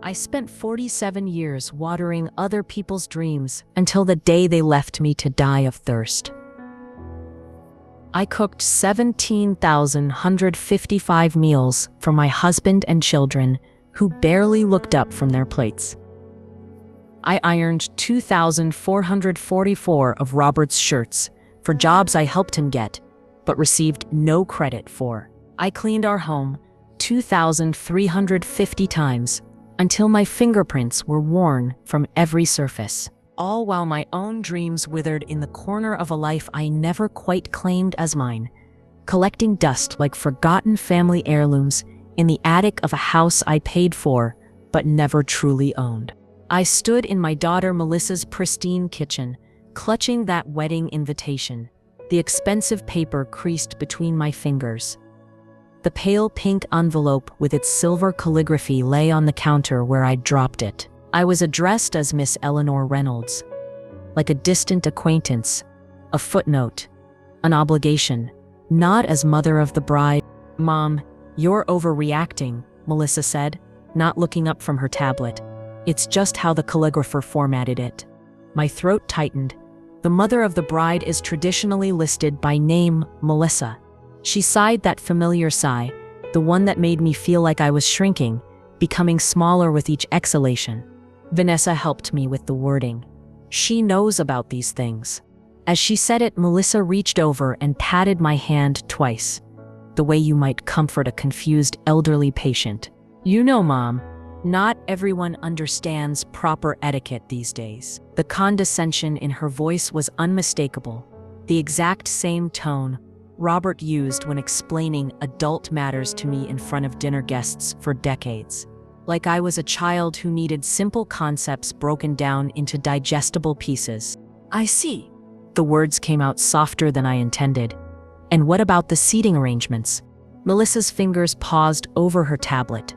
I spent 47 years watering other people's dreams until the day they left me to die of thirst. I cooked 17,155 meals for my husband and children who barely looked up from their plates. I ironed 2,444 of Robert's shirts for jobs I helped him get, but received no credit for. I cleaned our home 2,350 times until my fingerprints were worn from every surface, all while my own dreams withered in the corner of a life I never quite claimed as mine, collecting dust like forgotten family heirlooms in the attic of a house I paid for but never truly owned. I stood in my daughter Melissa's pristine kitchen, clutching that wedding invitation, the expensive paper creased between my fingers. The pale pink envelope with its silver calligraphy lay on the counter where I'd dropped it. I was addressed as Miss Eleanor Reynolds, like a distant acquaintance, a footnote, an obligation, not as mother of the bride. "Mom, you're overreacting," Melissa said, not looking up from her tablet. "It's just how the calligrapher formatted it." My throat tightened. The mother of the bride is traditionally listed by name Melissa. She sighed that familiar sigh, the one that made me feel like I was shrinking, becoming smaller with each exhalation. Vanessa helped me with the wording. She knows about these things. As she said it, Melissa reached over and patted my hand twice, the way you might comfort a confused elderly patient. "You know, Mom, not everyone understands proper etiquette these days." The condescension in her voice was unmistakable, the exact same tone Robert used when explaining adult matters to me in front of dinner guests for decades. Like I was a child who needed simple concepts broken down into digestible pieces. "I see." The words came out softer than I intended. "And what about the seating arrangements?" Melissa's fingers paused over her tablet.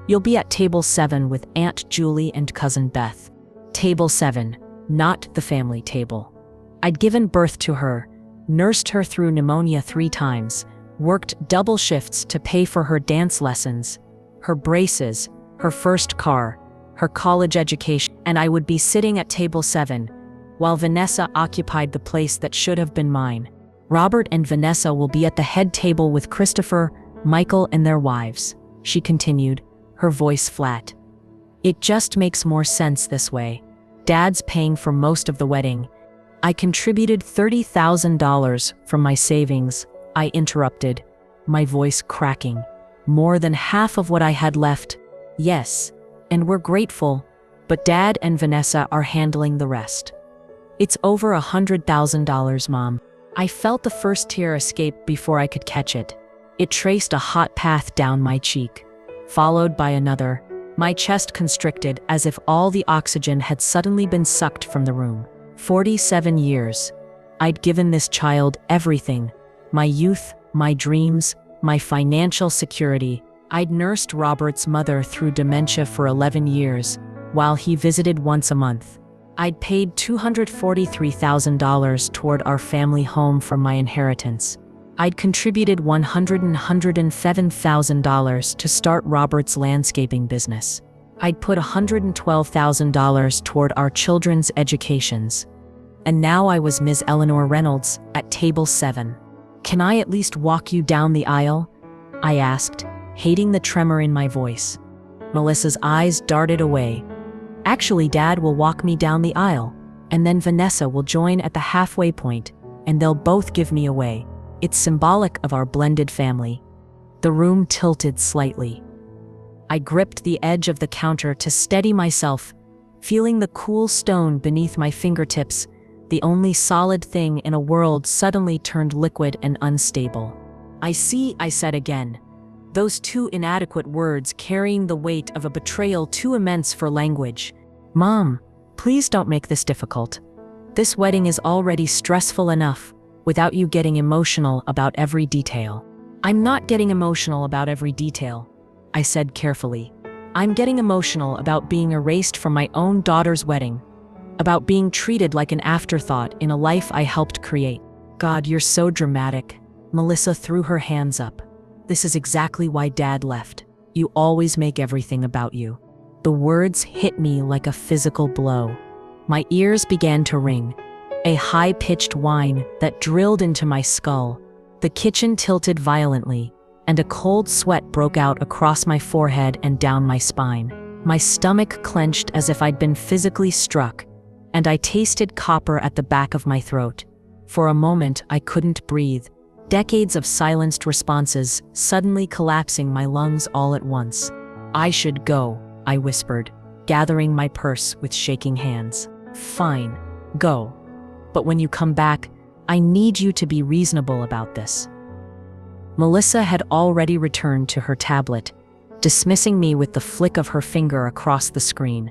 "You'll be at table 7 with Aunt Julie and Cousin Beth." Table 7, not the family table. I'd given birth to her, nursed her through pneumonia 3 times, worked double shifts to pay for her dance lessons, her braces, her first car, her college education, and I would be sitting at table 7, while Vanessa occupied the place that should have been mine. "Robert and Vanessa will be at the head table with Christopher, Michael, and their wives," she continued, her voice flat. "It just makes more sense this way. Dad's paying for most of the wedding." I contributed $30,000 from my savings, I interrupted, my voice cracking. "More than half of what I had left. Yes, and we're grateful, but Dad and Vanessa are handling the rest." "It's over $100,000, Mom." I felt the first tear escape before I could catch it. It traced a hot path down my cheek, followed by another. My chest constricted as if all the oxygen had suddenly been sucked from the room. 47 years. I'd given this child everything. My youth, my dreams, my financial security. I'd nursed Robert's mother through dementia for 11 years, while he visited once a month. I'd paid $243,000 toward our family home from my inheritance. I'd contributed $107,000 to start Robert's landscaping business. I'd put $112,000 toward our children's educations. And now I was Ms. Eleanor Reynolds at table 7. "Can I at least walk you down the aisle?" I asked, hating the tremor in my voice. Melissa's eyes darted away. "Actually, Dad will walk me down the aisle, and then Vanessa will join at the halfway point, and they'll both give me away. It's symbolic of our blended family." The room tilted slightly. I gripped the edge of the counter to steady myself, feeling the cool stone beneath my fingertips, the only solid thing in a world suddenly turned liquid and unstable. "I see," I said again, those 2 inadequate words carrying the weight of a betrayal too immense for language. "Mom, please don't make this difficult. This wedding is already stressful enough, without you getting emotional about every detail." "I'm not getting emotional about every detail," I said carefully. "I'm getting emotional about being erased from my own daughter's wedding, about being treated like an afterthought in a life I helped create." "God, you're so dramatic." Melissa threw her hands up. "This is exactly why Dad left. You always make everything about you." The words hit me like a physical blow. My ears began to ring, a high-pitched whine that drilled into my skull. The kitchen tilted violently, and a cold sweat broke out across my forehead and down my spine. My stomach clenched as if I'd been physically struck, and I tasted copper at the back of my throat. For a moment, I couldn't breathe, decades of silenced responses suddenly collapsing my lungs all at once. "I should go," I whispered, gathering my purse with shaking hands. "Fine, go. But when you come back, I need you to be reasonable about this." Melissa had already returned to her tablet, dismissing me with the flick of her finger across the screen.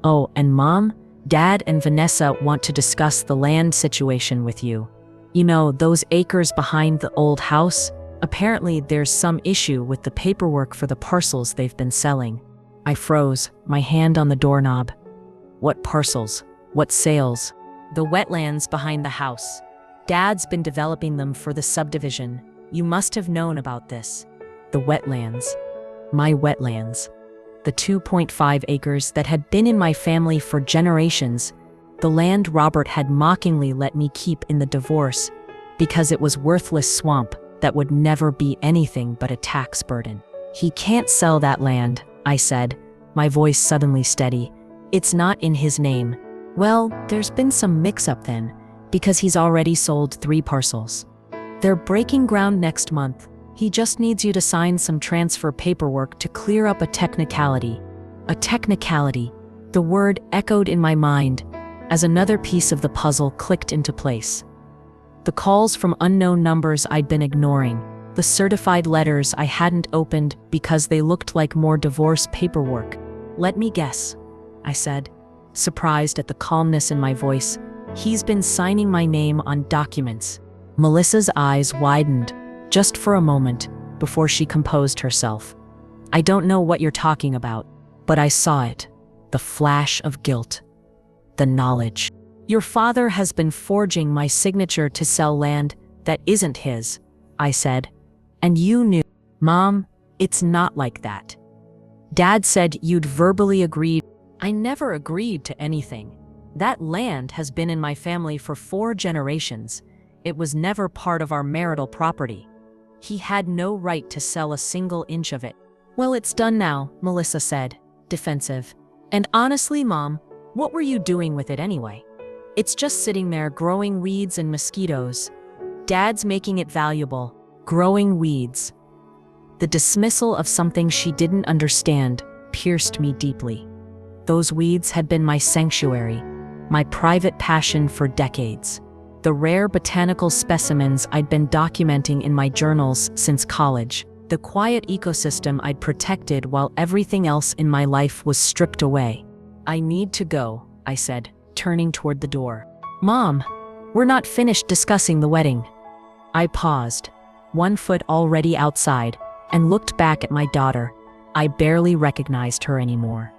"Oh, and Mom, Dad and Vanessa want to discuss the land situation with you. You know, those acres behind the old house? Apparently there's some issue with the paperwork for the parcels they've been selling." I froze, my hand on the doorknob. "What parcels? What sales?" "The wetlands behind the house. Dad's been developing them for the subdivision. You must have known about this." The wetlands. My wetlands. The 2.5 acres that had been in my family for generations. The land Robert had mockingly let me keep in the divorce because it was worthless swamp that would never be anything but a tax burden. "He can't sell that land," I said, my voice suddenly steady. "It's not in his name." "Well, there's been some mix-up then, because he's already sold 3 parcels. They're breaking ground next month. He just needs you to sign some transfer paperwork to clear up a technicality." A technicality. The word echoed in my mind as another piece of the puzzle clicked into place. The calls from unknown numbers I'd been ignoring, the certified letters I hadn't opened because they looked like more divorce paperwork. "Let me guess," I said, surprised at the calmness in my voice. "He's been signing my name on documents." Melissa's eyes widened, just for a moment, before she composed herself. "I don't know what you're talking about, but I saw it. The flash of guilt. The knowledge. Your father has been forging my signature to sell land that isn't his," I said. "And you knew." "Mom, it's not like that. Dad said you'd verbally agreed." "I never agreed to anything. That land has been in my family for 4 generations. It was never part of our marital property. He had no right to sell a single inch of it." "Well, it's done now," Melissa said, defensive. "And honestly, Mom, what were you doing with it anyway? It's just sitting there growing weeds and mosquitoes. Dad's making it valuable." Growing weeds. The dismissal of something she didn't understand pierced me deeply. Those weeds had been my sanctuary, my private passion for decades. The rare botanical specimens I'd been documenting in my journals since college. The quiet ecosystem I'd protected while everything else in my life was stripped away. "I need to go," I said, turning toward the door. "Mom, we're not finished discussing the wedding." I paused, one foot already outside, and looked back at my daughter. I barely recognized her anymore.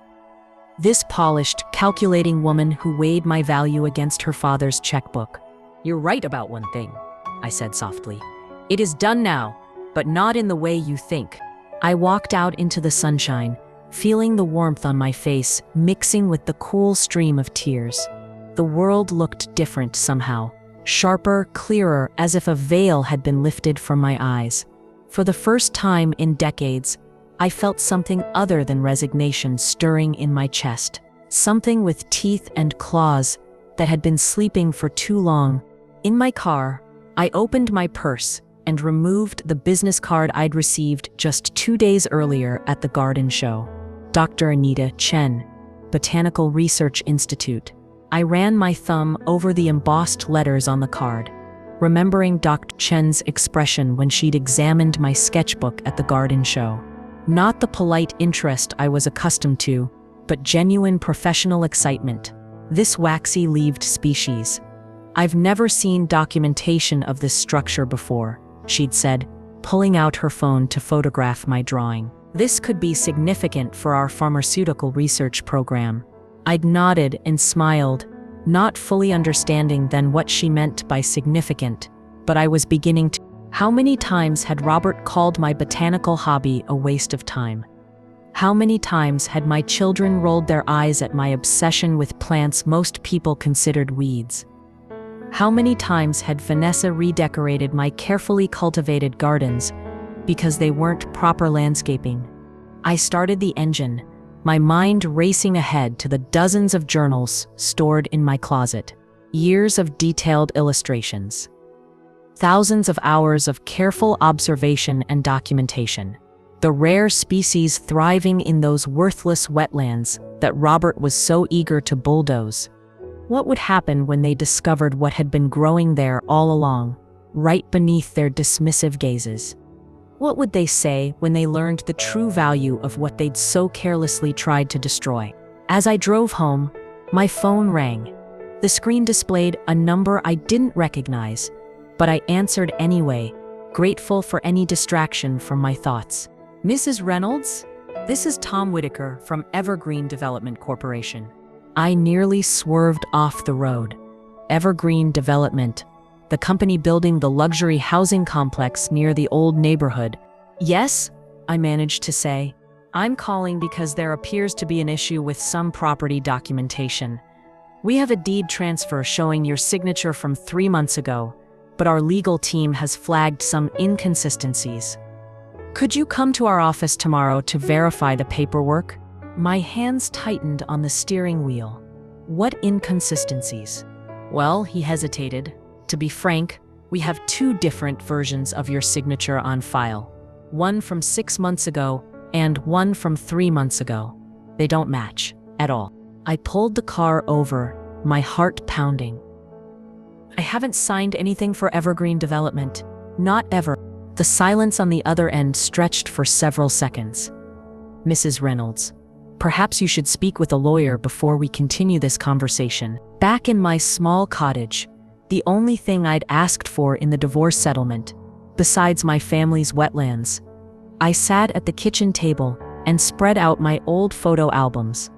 This polished, calculating woman who weighed my value against her father's checkbook. "You're right about one thing," I said softly. "It is done now, but not in the way you think." I walked out into the sunshine, feeling the warmth on my face mixing with the cool stream of tears. The world looked different somehow, sharper, clearer, as if a veil had been lifted from my eyes. For the first time in decades, I felt something other than resignation stirring in my chest, something with teeth and claws that had been sleeping for too long. In my car, I opened my purse and removed the business card I'd received just 2 days earlier at the garden show. Dr. Anita Chen, Botanical Research Institute. I ran my thumb over the embossed letters on the card, remembering Dr. Chen's expression when she'd examined my sketchbook at the garden show. Not the polite interest I was accustomed to, but genuine professional excitement. "This waxy-leaved species. I've never seen documentation of this structure before," she'd said, pulling out her phone to photograph my drawing. "This could be significant for our pharmaceutical research program." I'd nodded and smiled, not fully understanding then what she meant by significant, but I was beginning to. How many times had Robert called my botanical hobby a waste of time? How many times had my children rolled their eyes at my obsession with plants most people considered weeds? How many times had Vanessa redecorated my carefully cultivated gardens because they weren't proper landscaping? I started the engine, my mind racing ahead to the dozens of journals stored in my closet, years of detailed illustrations, thousands of hours of careful observation and documentation, the rare species thriving in those worthless wetlands that Robert was so eager to bulldoze. What would happen when they discovered what had been growing there all along, right beneath their dismissive gazes? What would they say when they learned the true value of what they'd so carelessly tried to destroy? As I drove home, my phone rang. The screen displayed a number I didn't recognize, but I answered anyway, grateful for any distraction from my thoughts. Mrs. Reynolds? This is Tom Whitaker from Evergreen Development Corporation. I nearly swerved off the road. Evergreen Development, the company building the luxury housing complex near the old neighborhood. Yes, I managed to say. I'm calling because there appears to be an issue with some property documentation. We have a deed transfer showing your signature from 3 months ago, but our legal team has flagged some inconsistencies. Could you come to our office tomorrow to verify the paperwork? My hands tightened on the steering wheel. What inconsistencies? Well, he hesitated. To be frank, we have 2 different versions of your signature on file. One from 6 months ago and one from 3 months ago. They don't match at all. I pulled the car over, my heart pounding. I haven't signed anything for Evergreen Development. Not ever. The silence on the other end stretched for several seconds. Mrs. Reynolds, perhaps you should speak with a lawyer before we continue this conversation. Back in my small cottage, the only thing I'd asked for in the divorce settlement, besides my family's wetlands, I sat at the kitchen table and spread out my old photo albums.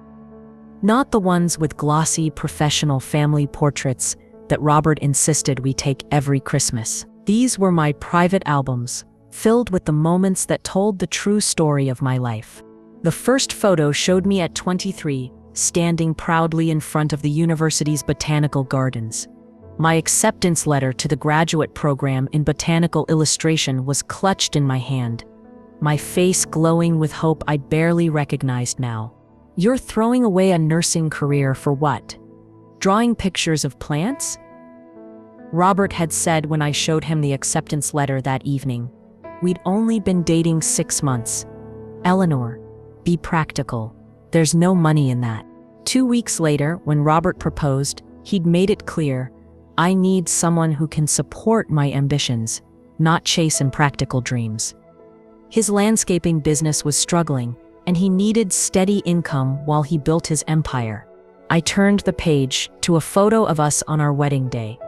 Not the ones with glossy professional family portraits that Robert insisted we take every Christmas. These were my private albums, filled with the moments that told the true story of my life. The first photo showed me at 23, standing proudly in front of the university's botanical gardens. My acceptance letter to the graduate program in botanical illustration was clutched in my hand, my face glowing with hope I barely recognized now. You're throwing away a nursing career for what? Drawing pictures of plants? Robert had said when I showed him the acceptance letter that evening. We'd only been dating 6 months. Eleanor, be practical. There's no money in that. 2 weeks later, when Robert proposed, he'd made it clear, I need someone who can support my ambitions, not chase impractical dreams. His landscaping business was struggling, and he needed steady income while he built his empire. I turned the page to a photo of us on our wedding day.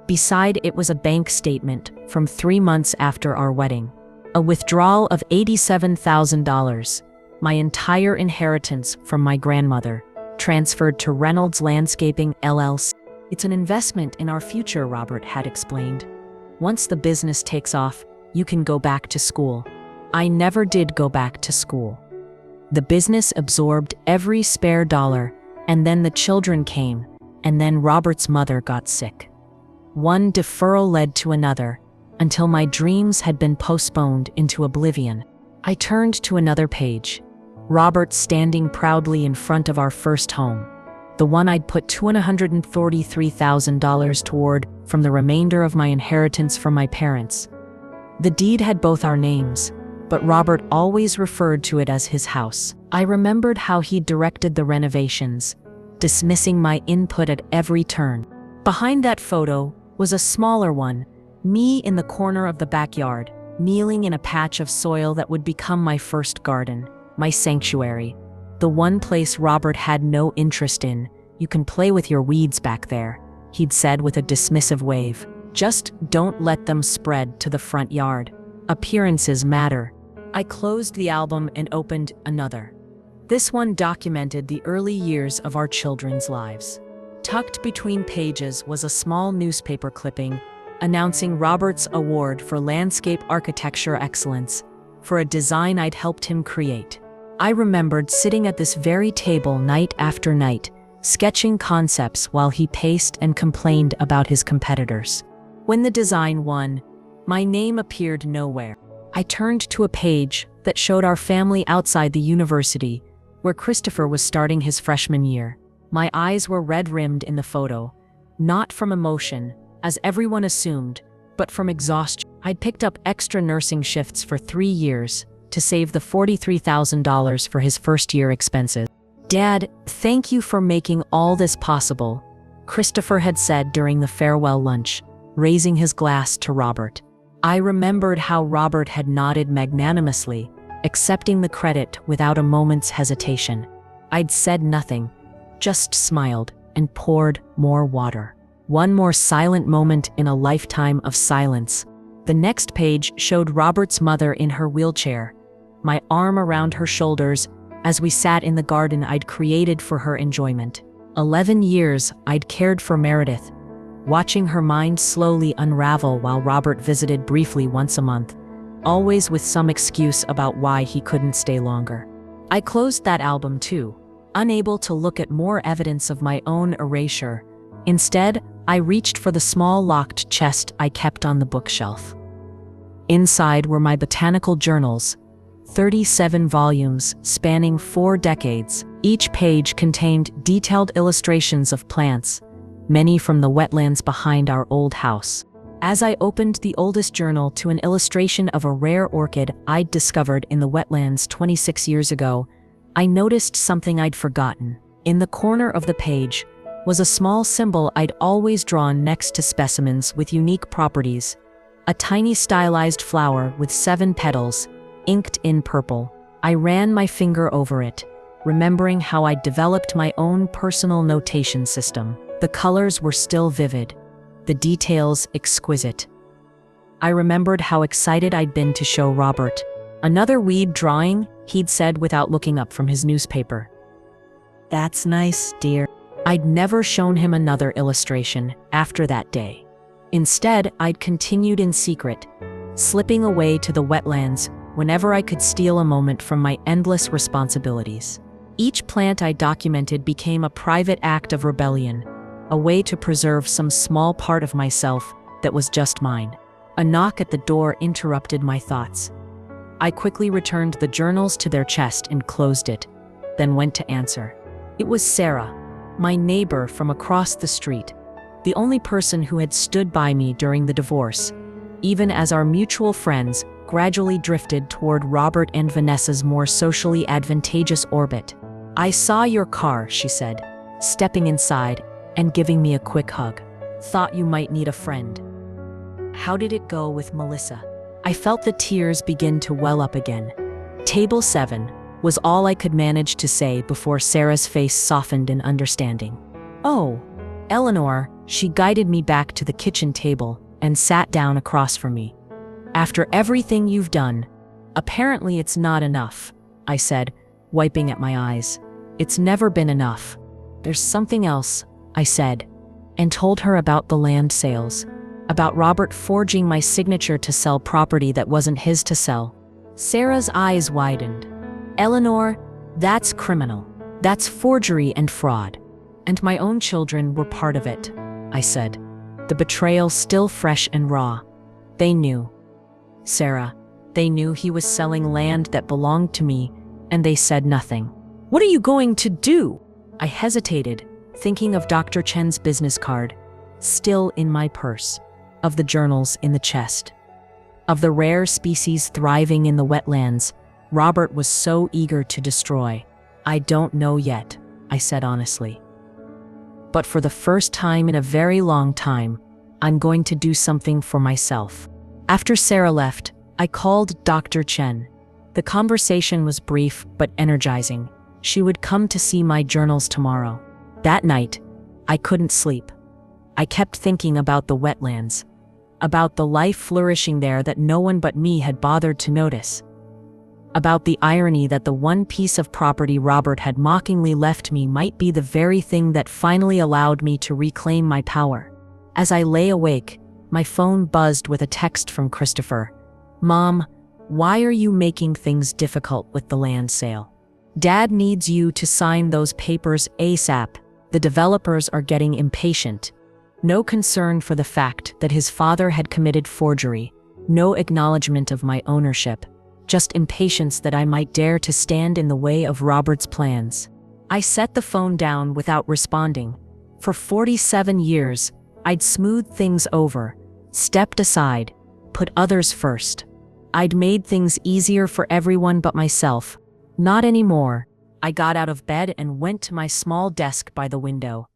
Beside it was a bank statement from 3 months after our wedding. A withdrawal of $87,000, my entire inheritance from my grandmother, transferred to Reynolds Landscaping LLC. It's an investment in our future, Robert had explained. Once the business takes off, you can go back to school. I never did go back to school. The business absorbed every spare dollar, and then the children came, and then Robert's mother got sick. One deferral led to another, until my dreams had been postponed into oblivion. I turned to another page. Robert standing proudly in front of our first home, the one I'd put $243,000 toward from the remainder of my inheritance from my parents. The deed had both our names, but Robert always referred to it as his house. I remembered how he directed the renovations, dismissing my input at every turn. Behind that photo was a smaller one, me in the corner of the backyard, kneeling in a patch of soil that would become my first garden, my sanctuary, the one place Robert had no interest in. You can play with your weeds back there, he'd said with a dismissive wave. Just don't let them spread to the front yard. Appearances matter. I closed the album and opened another. This one documented the early years of our children's lives. Tucked between pages was a small newspaper clipping announcing Robert's award for landscape architecture excellence for a design I'd helped him create. I remembered sitting at this very table night after night, sketching concepts while he paced and complained about his competitors. When the design won, my name appeared nowhere. I turned to a page that showed our family outside the university, where Christopher was starting his freshman year. My eyes were red-rimmed in the photo, not from emotion, as everyone assumed, but from exhaustion. I'd picked up extra nursing shifts for 3 years to save the $43,000 for his first-year expenses. "Dad, thank you for making all this possible," Christopher had said during the farewell lunch, raising his glass to Robert. I remembered how Robert had nodded magnanimously, accepting the credit without a moment's hesitation. I'd said nothing, just smiled and poured more water. One more silent moment in a lifetime of silence. The next page showed Robert's mother in her wheelchair, my arm around her shoulders as we sat in the garden I'd created for her enjoyment. 11 years I'd cared for Meredith, watching her mind slowly unravel while Robert visited briefly once a month, always with some excuse about why he couldn't stay longer. I closed that album too, unable to look at more evidence of my own erasure. Instead, I reached for the small locked chest I kept on the bookshelf. Inside were my botanical journals, 37 volumes spanning 4 decades. Each page contained detailed illustrations of plants, many from the wetlands behind our old house. As I opened the oldest journal to an illustration of a rare orchid I'd discovered in the wetlands 26 years ago, I noticed something I'd forgotten. In the corner of the page was a small symbol I'd always drawn next to specimens with unique properties, a tiny stylized flower with 7 petals, inked in purple. I ran my finger over it, remembering how I'd developed my own personal notation system. The colors were still vivid, the details exquisite. I remembered how excited I'd been to show Robert. "Another weed drawing?" he'd said without looking up from his newspaper. "That's nice, dear." I'd never shown him another illustration after that day. Instead, I'd continued in secret, slipping away to the wetlands whenever I could steal a moment from my endless responsibilities. Each plant I documented became a private act of rebellion, a way to preserve some small part of myself that was just mine. A knock at the door interrupted my thoughts. I quickly returned the journals to their chest and closed it, then went to answer. It was Sarah, my neighbor from across the street, the only person who had stood by me during the divorce, even as our mutual friends gradually drifted toward Robert and Vanessa's more socially advantageous orbit. "I saw your car," she said, stepping inside and giving me a quick hug. "Thought you might need a friend." How did it go with Melissa? I felt the tears begin to well up again. "Table 7, was all I could manage to say before Sarah's face softened in understanding. "Oh, Eleanor," she guided me back to the kitchen table and sat down across from me. "After everything you've done, apparently it's not enough," I said, wiping at my eyes. "It's never been enough. There's something else," I said, and told her about the land sales, about Robert forging my signature to sell property that wasn't his to sell. Sarah's eyes widened. "Eleanor, that's criminal. That's forgery and fraud. And my own children were part of it," I said, the betrayal still fresh and raw. "They knew. Sarah, they knew he was selling land that belonged to me, and they said nothing." "What are you going to do?" I hesitated, thinking of Dr. Chen's business card, still in my purse, of the journals in the chest, of the rare species thriving in the wetlands Robert was so eager to destroy. "I don't know yet," I said honestly. "But for the first time in a very long time, I'm going to do something for myself." After Sarah left, I called Dr. Chen. The conversation was brief but energizing. She would come to see my journals tomorrow. That night, I couldn't sleep. I kept thinking about the wetlands, about the life flourishing there that no one but me had bothered to notice, about the irony that the one piece of property Robert had mockingly left me might be the very thing that finally allowed me to reclaim my power. As I lay awake, my phone buzzed with a text from Christopher. "Mom, why are you making things difficult with the land sale?" Dad needs you to sign those papers ASAP. The developers are getting impatient. No concern for the fact that his father had committed forgery. No acknowledgement of my ownership. Just impatience that I might dare to stand in the way of Robert's plans. I set the phone down without responding. For 47 years, I'd smoothed things over, stepped aside, put others first. I'd made things easier for everyone but myself. Not anymore. I got out of bed and went to my small desk by the window.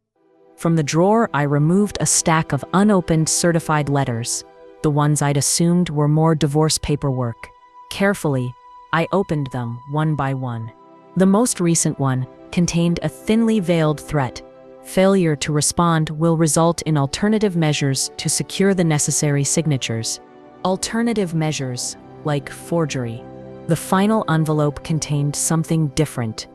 From the drawer, I removed a stack of unopened certified letters, the ones I'd assumed were more divorce paperwork. Carefully, I opened them one by one. The most recent one contained a thinly veiled threat. Failure to respond will result in alternative measures to secure the necessary signatures. Alternative measures, like forgery. The final envelope contained something different.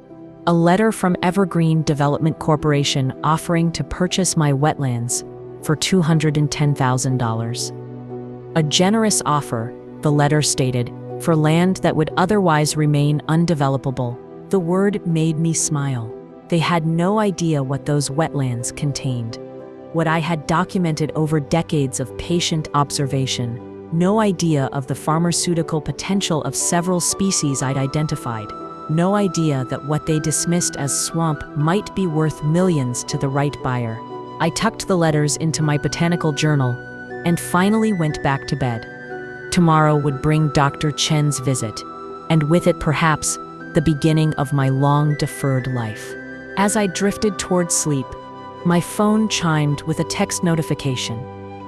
A letter from Evergreen Development Corporation offering to purchase my wetlands for $210,000. A generous offer, the letter stated, for land that would otherwise remain undevelopable. The word made me smile. They had no idea what those wetlands contained. What I had documented over decades of patient observation. No idea of the pharmaceutical potential of several species I'd identified. No idea that what they dismissed as swamp might be worth millions to the right buyer. I tucked the letters into my botanical journal and finally went back to bed. Tomorrow would bring Dr. Chen's visit, and with it perhaps the beginning of my long-deferred life. As I drifted toward sleep, my phone chimed with a text notification.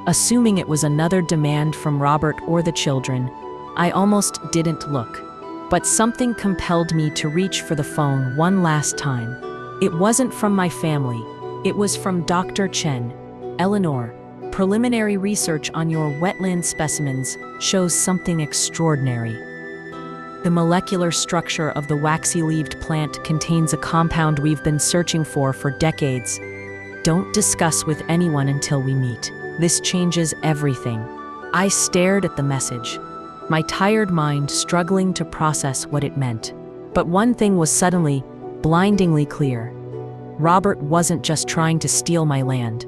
Assuming it was another demand from Robert or the children, I almost didn't look. But something compelled me to reach for the phone one last time. It wasn't from my family. It was from Dr. Chen. Eleanor, preliminary research on your wetland specimens shows something extraordinary. The molecular structure of the waxy-leaved plant contains a compound we've been searching for decades. Don't discuss with anyone until we meet. This changes everything. I stared at the message, my tired mind struggling to process what it meant. But one thing was suddenly, blindingly clear. Robert wasn't just trying to steal my land.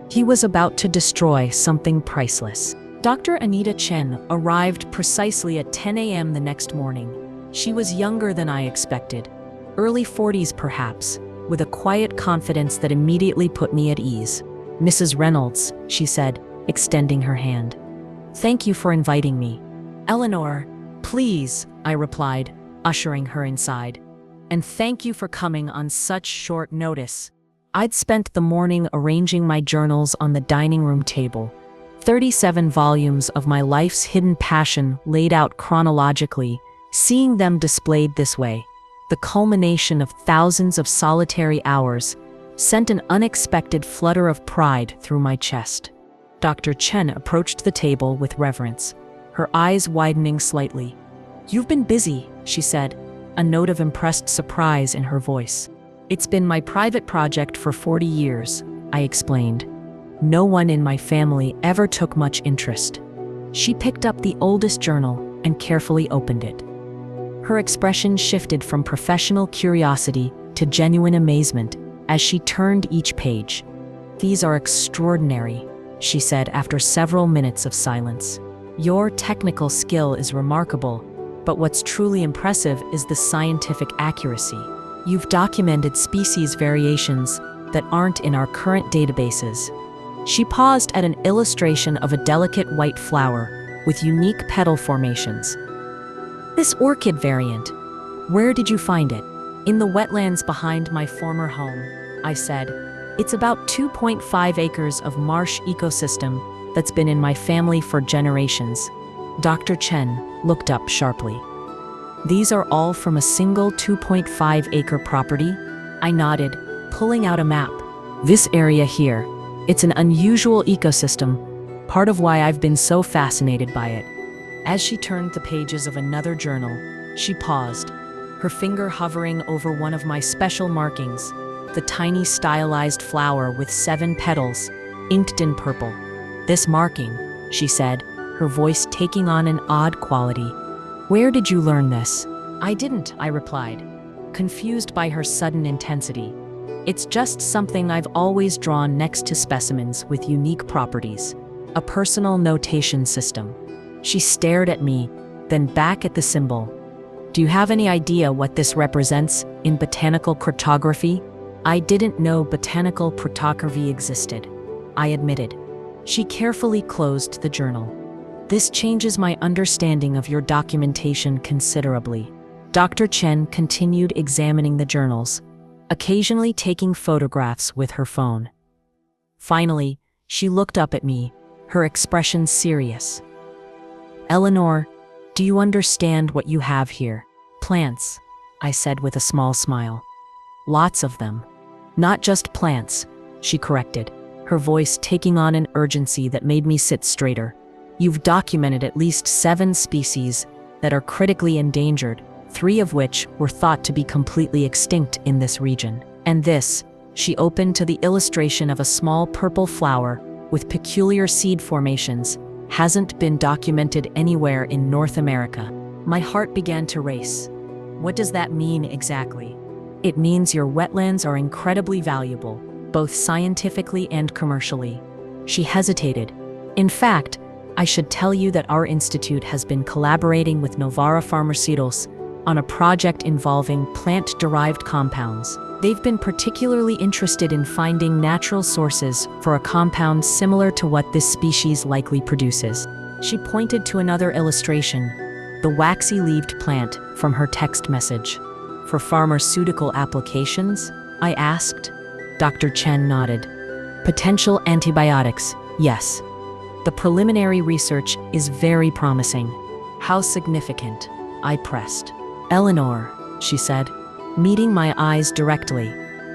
He was about to destroy something priceless. Dr. Anita Chen arrived precisely at 10 a.m. the next morning. She was younger than I expected, early 40s perhaps, with a quiet confidence that immediately put me at ease. "Mrs. Reynolds," she said, extending her hand. "Thank you for inviting me." "Eleanor, please," I replied, ushering her inside. "And thank you for coming on such short notice." I'd spent the morning arranging my journals on the dining room table. 37 volumes of my life's hidden passion laid out chronologically, seeing them displayed this way, the culmination of thousands of solitary hours, sent an unexpected flutter of pride through my chest. Dr. Chen approached the table with reverence, her eyes widening slightly. "You've been busy," she said, a note of impressed surprise in her voice. "It's been my private project for 40 years, I explained. No one in my family ever took much interest." She picked up the oldest journal and carefully opened it. Her expression shifted from professional curiosity to genuine amazement as she turned each page. "These are extraordinary," she said after several minutes of silence. "Your technical skill is remarkable, but what's truly impressive is the scientific accuracy. You've documented species variations that aren't in our current databases." She paused at an illustration of a delicate white flower with unique petal formations. "This orchid variant, where did you find it?" "In the wetlands behind my former home," I said. "It's about 2.5 acres of marsh ecosystem that's been in my family for generations." Dr. Chen looked up sharply. "These are all from a single 2.5-acre property?" I nodded, pulling out a map. "This area here, it's an unusual ecosystem, part of why I've been so fascinated by it." As she turned the pages of another journal, she paused, her finger hovering over one of my special markings, the tiny stylized flower with 7 petals, inked in purple. "This marking," she said, her voice taking on an odd quality. "Where did you learn this?" "I didn't," I replied. confused by her sudden intensity. It's just something I've always drawn next to specimens with unique properties. A personal notation system. She stared at me, then back at the symbol. Do you have any idea what this represents in botanical cryptography? I didn't know botanical cryptography existed, I admitted. She carefully closed the journal. This changes my understanding of your documentation considerably. Dr. Chen continued examining the journals, occasionally taking photographs with her phone. Finally, she looked up at me, her expression serious. Eleanor, do you understand what you have here? Plants, I said with a small smile. Lots of them. Not just plants, she corrected, her voice taking on an urgency that made me sit straighter. You've documented at least 7 species that are critically endangered, 3 of which were thought to be completely extinct in this region. And this, she opened to the illustration of a small purple flower with peculiar seed formations, hasn't been documented anywhere in North America. My heart began to race. What does that mean exactly? It means your wetlands are incredibly valuable, both scientifically and commercially. She hesitated. In fact, I should tell you that our institute has been collaborating with Novara Pharmaceuticals on a project involving plant-derived compounds. They've been particularly interested in finding natural sources for a compound similar to what this species likely produces. She pointed to another illustration, the waxy-leaved plant from her text message. For pharmaceutical applications? I asked. Dr. Chen nodded. Potential antibiotics, yes. The preliminary research is very promising. How significant? I pressed. Eleanor, she said, meeting my eyes directly.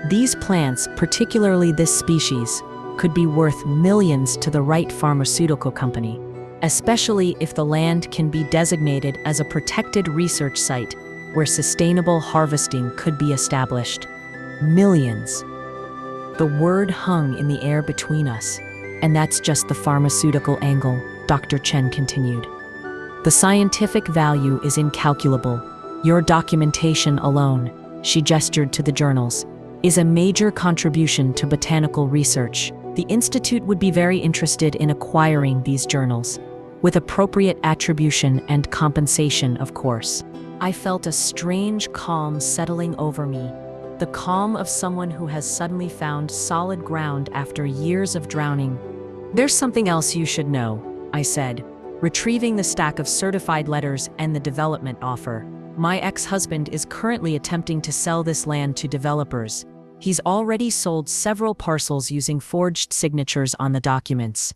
These plants, particularly this species, could be worth millions to the right pharmaceutical company, especially if the land can be designated as a protected research site where sustainable harvesting could be established. Millions. The word hung in the air between us, and that's just the pharmaceutical angle, Dr. Chen continued. The scientific value is incalculable. Your documentation alone, she gestured to the journals, is a major contribution to botanical research. The Institute would be very interested in acquiring these journals, with appropriate attribution and compensation, of course. I felt a strange calm settling over me, the calm of someone who has suddenly found solid ground after years of drowning. There's something else you should know, I said, retrieving the stack of certified letters and the development offer. My ex-husband is currently attempting to sell this land to developers. He's already sold several parcels using forged signatures on the documents.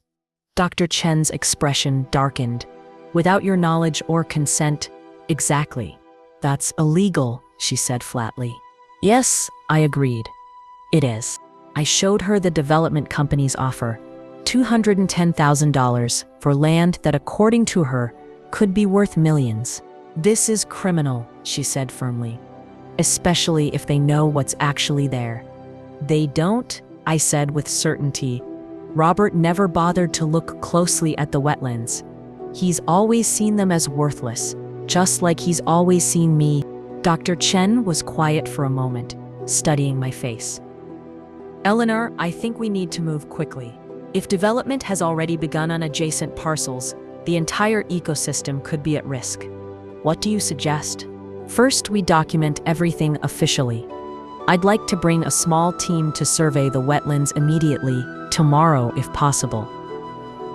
Dr. Chen's expression darkened. Without your knowledge or consent, exactly. That's illegal, she said flatly. Yes, I agreed. It is. I showed her the development company's offer, $210,000 for land that, according to her, could be worth millions. This is criminal, she said firmly, especially if they know what's actually there. They don't, I said with certainty. Robert never bothered to look closely at the wetlands. He's always seen them as worthless, just like he's always seen me. Dr. Chen was quiet for a moment, studying my face. Eleanor, I think we need to move quickly. If development has already begun on adjacent parcels, the entire ecosystem could be at risk. What do you suggest? First, we document everything officially. I'd like to bring a small team to survey the wetlands immediately, tomorrow if possible.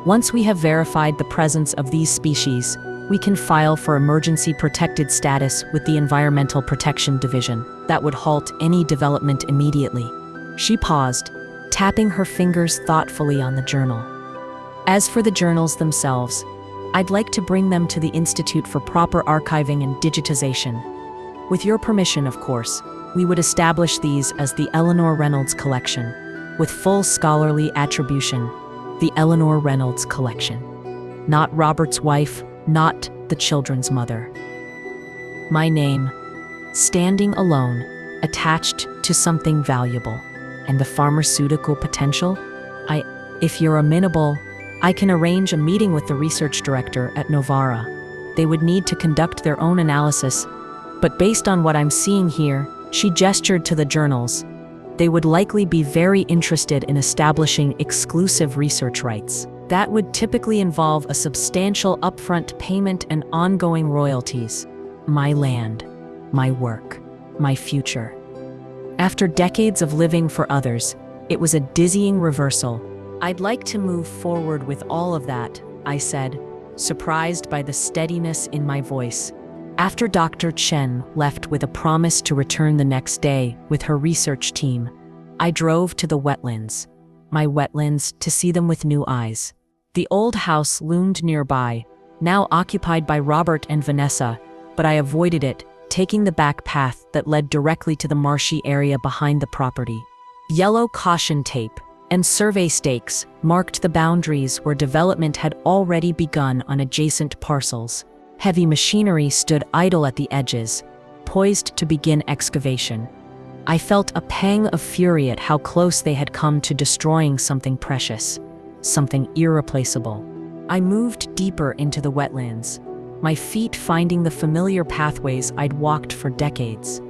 Once we have verified the presence of these species, we can file for emergency protected status with the Environmental Protection Division. That would halt any development immediately. She paused, tapping her fingers thoughtfully on the journal. As for the journals themselves, I'd like to bring them to the Institute for proper archiving and digitization. With your permission, of course, we would establish these as the Eleanor Reynolds Collection, with full scholarly attribution, the Eleanor Reynolds Collection. Not Robert's wife, not the children's mother. My name, standing alone, attached to something valuable. And the pharmaceutical potential? If you're amenable, I can arrange a meeting with the research director at Novara. They would need to conduct their own analysis, but based on what I'm seeing here, She gestured to the journals. They would likely be very interested in establishing exclusive research rights. That would typically involve a substantial upfront payment and ongoing royalties. My land, my work, my future. After decades of living for others, it was a dizzying reversal. I'd like to move forward with all of that, I said, surprised by the steadiness in my voice. After Dr. Chen left with a promise to return the next day with her research team, I drove to the wetlands, my wetlands, to see them with new eyes. The old house loomed nearby, now occupied by Robert and Vanessa, but I avoided it, taking the back path that led directly to the marshy area behind the property. Yellow caution tape and survey stakes marked the boundaries where development had already begun on adjacent parcels. Heavy machinery stood idle at the edges, poised to begin excavation. I felt a pang of fury at how close they had come to destroying something precious, something irreplaceable. I moved deeper into the wetlands, my feet finding the familiar pathways I'd walked for decades.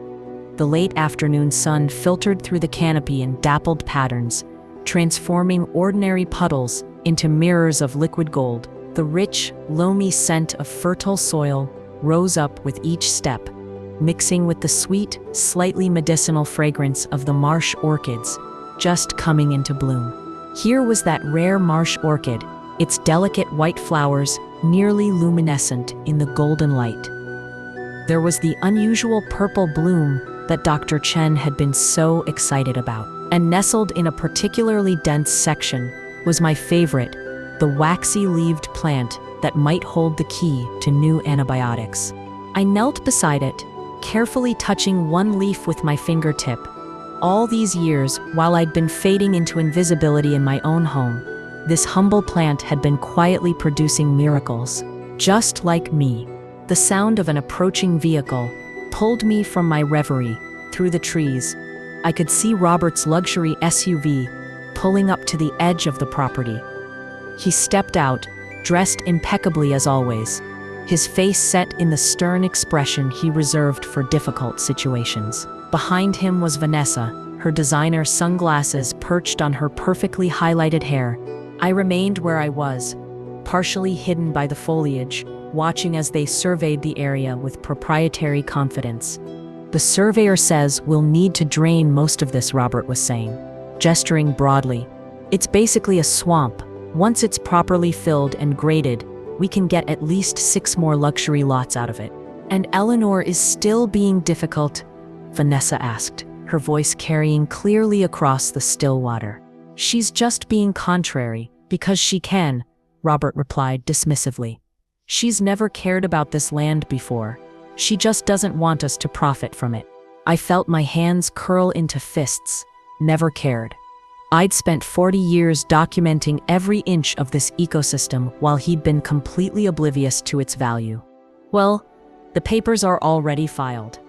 The late afternoon sun filtered through the canopy in dappled patterns, transforming ordinary puddles into mirrors of liquid gold. The rich, loamy scent of fertile soil rose up with each step, mixing with the sweet, slightly medicinal fragrance of the marsh orchids just coming into bloom. Here was that rare marsh orchid, its delicate white flowers nearly luminescent in the golden light. There was the unusual purple bloom that Dr. Chen had been so excited about. And nestled in a particularly dense section was my favorite, the waxy-leaved plant that might hold the key to new antibiotics. I knelt beside it, carefully touching one leaf with my fingertip. All these years, while I'd been fading into invisibility in my own home, this humble plant had been quietly producing miracles, just like me. The sound of an approaching vehicle pulled me from my reverie through the trees. I could see Robert's luxury SUV pulling up to the edge of the property. He stepped out, dressed impeccably as always, his face set in the stern expression he reserved for difficult situations. Behind him was Vanessa, her designer sunglasses perched on her perfectly highlighted hair. I remained where I was, partially hidden by the foliage, watching as they surveyed the area with proprietary confidence. The surveyor says we'll need to drain most of this, Robert was saying, gesturing broadly. It's basically a swamp. Once it's properly filled and graded, we can get at least 6 more luxury lots out of it. And Eleanor is still being difficult? Vanessa asked, her voice carrying clearly across the still water. She's just being contrary, because she can, Robert replied dismissively. She's never cared about this land before. She just doesn't want us to profit from it. I felt my hands curl into fists. Never cared. I'd spent 40 years documenting every inch of this ecosystem while he'd been completely oblivious to its value. Well, the papers are already filed,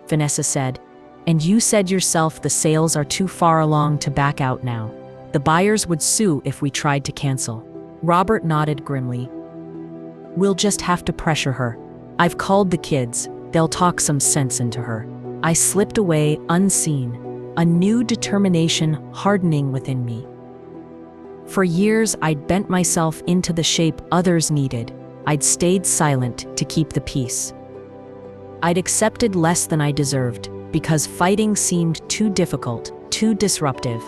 Vanessa said, and you said yourself the sales are too far along to back out now. The buyers would sue if we tried to cancel. Robert nodded grimly. We'll just have to pressure her. I've called the kids. They'll talk some sense into her. I slipped away unseen, a new determination hardening within me. For years, I'd bent myself into the shape others needed. I'd stayed silent to keep the peace. I'd accepted less than I deserved because fighting seemed too difficult, too disruptive.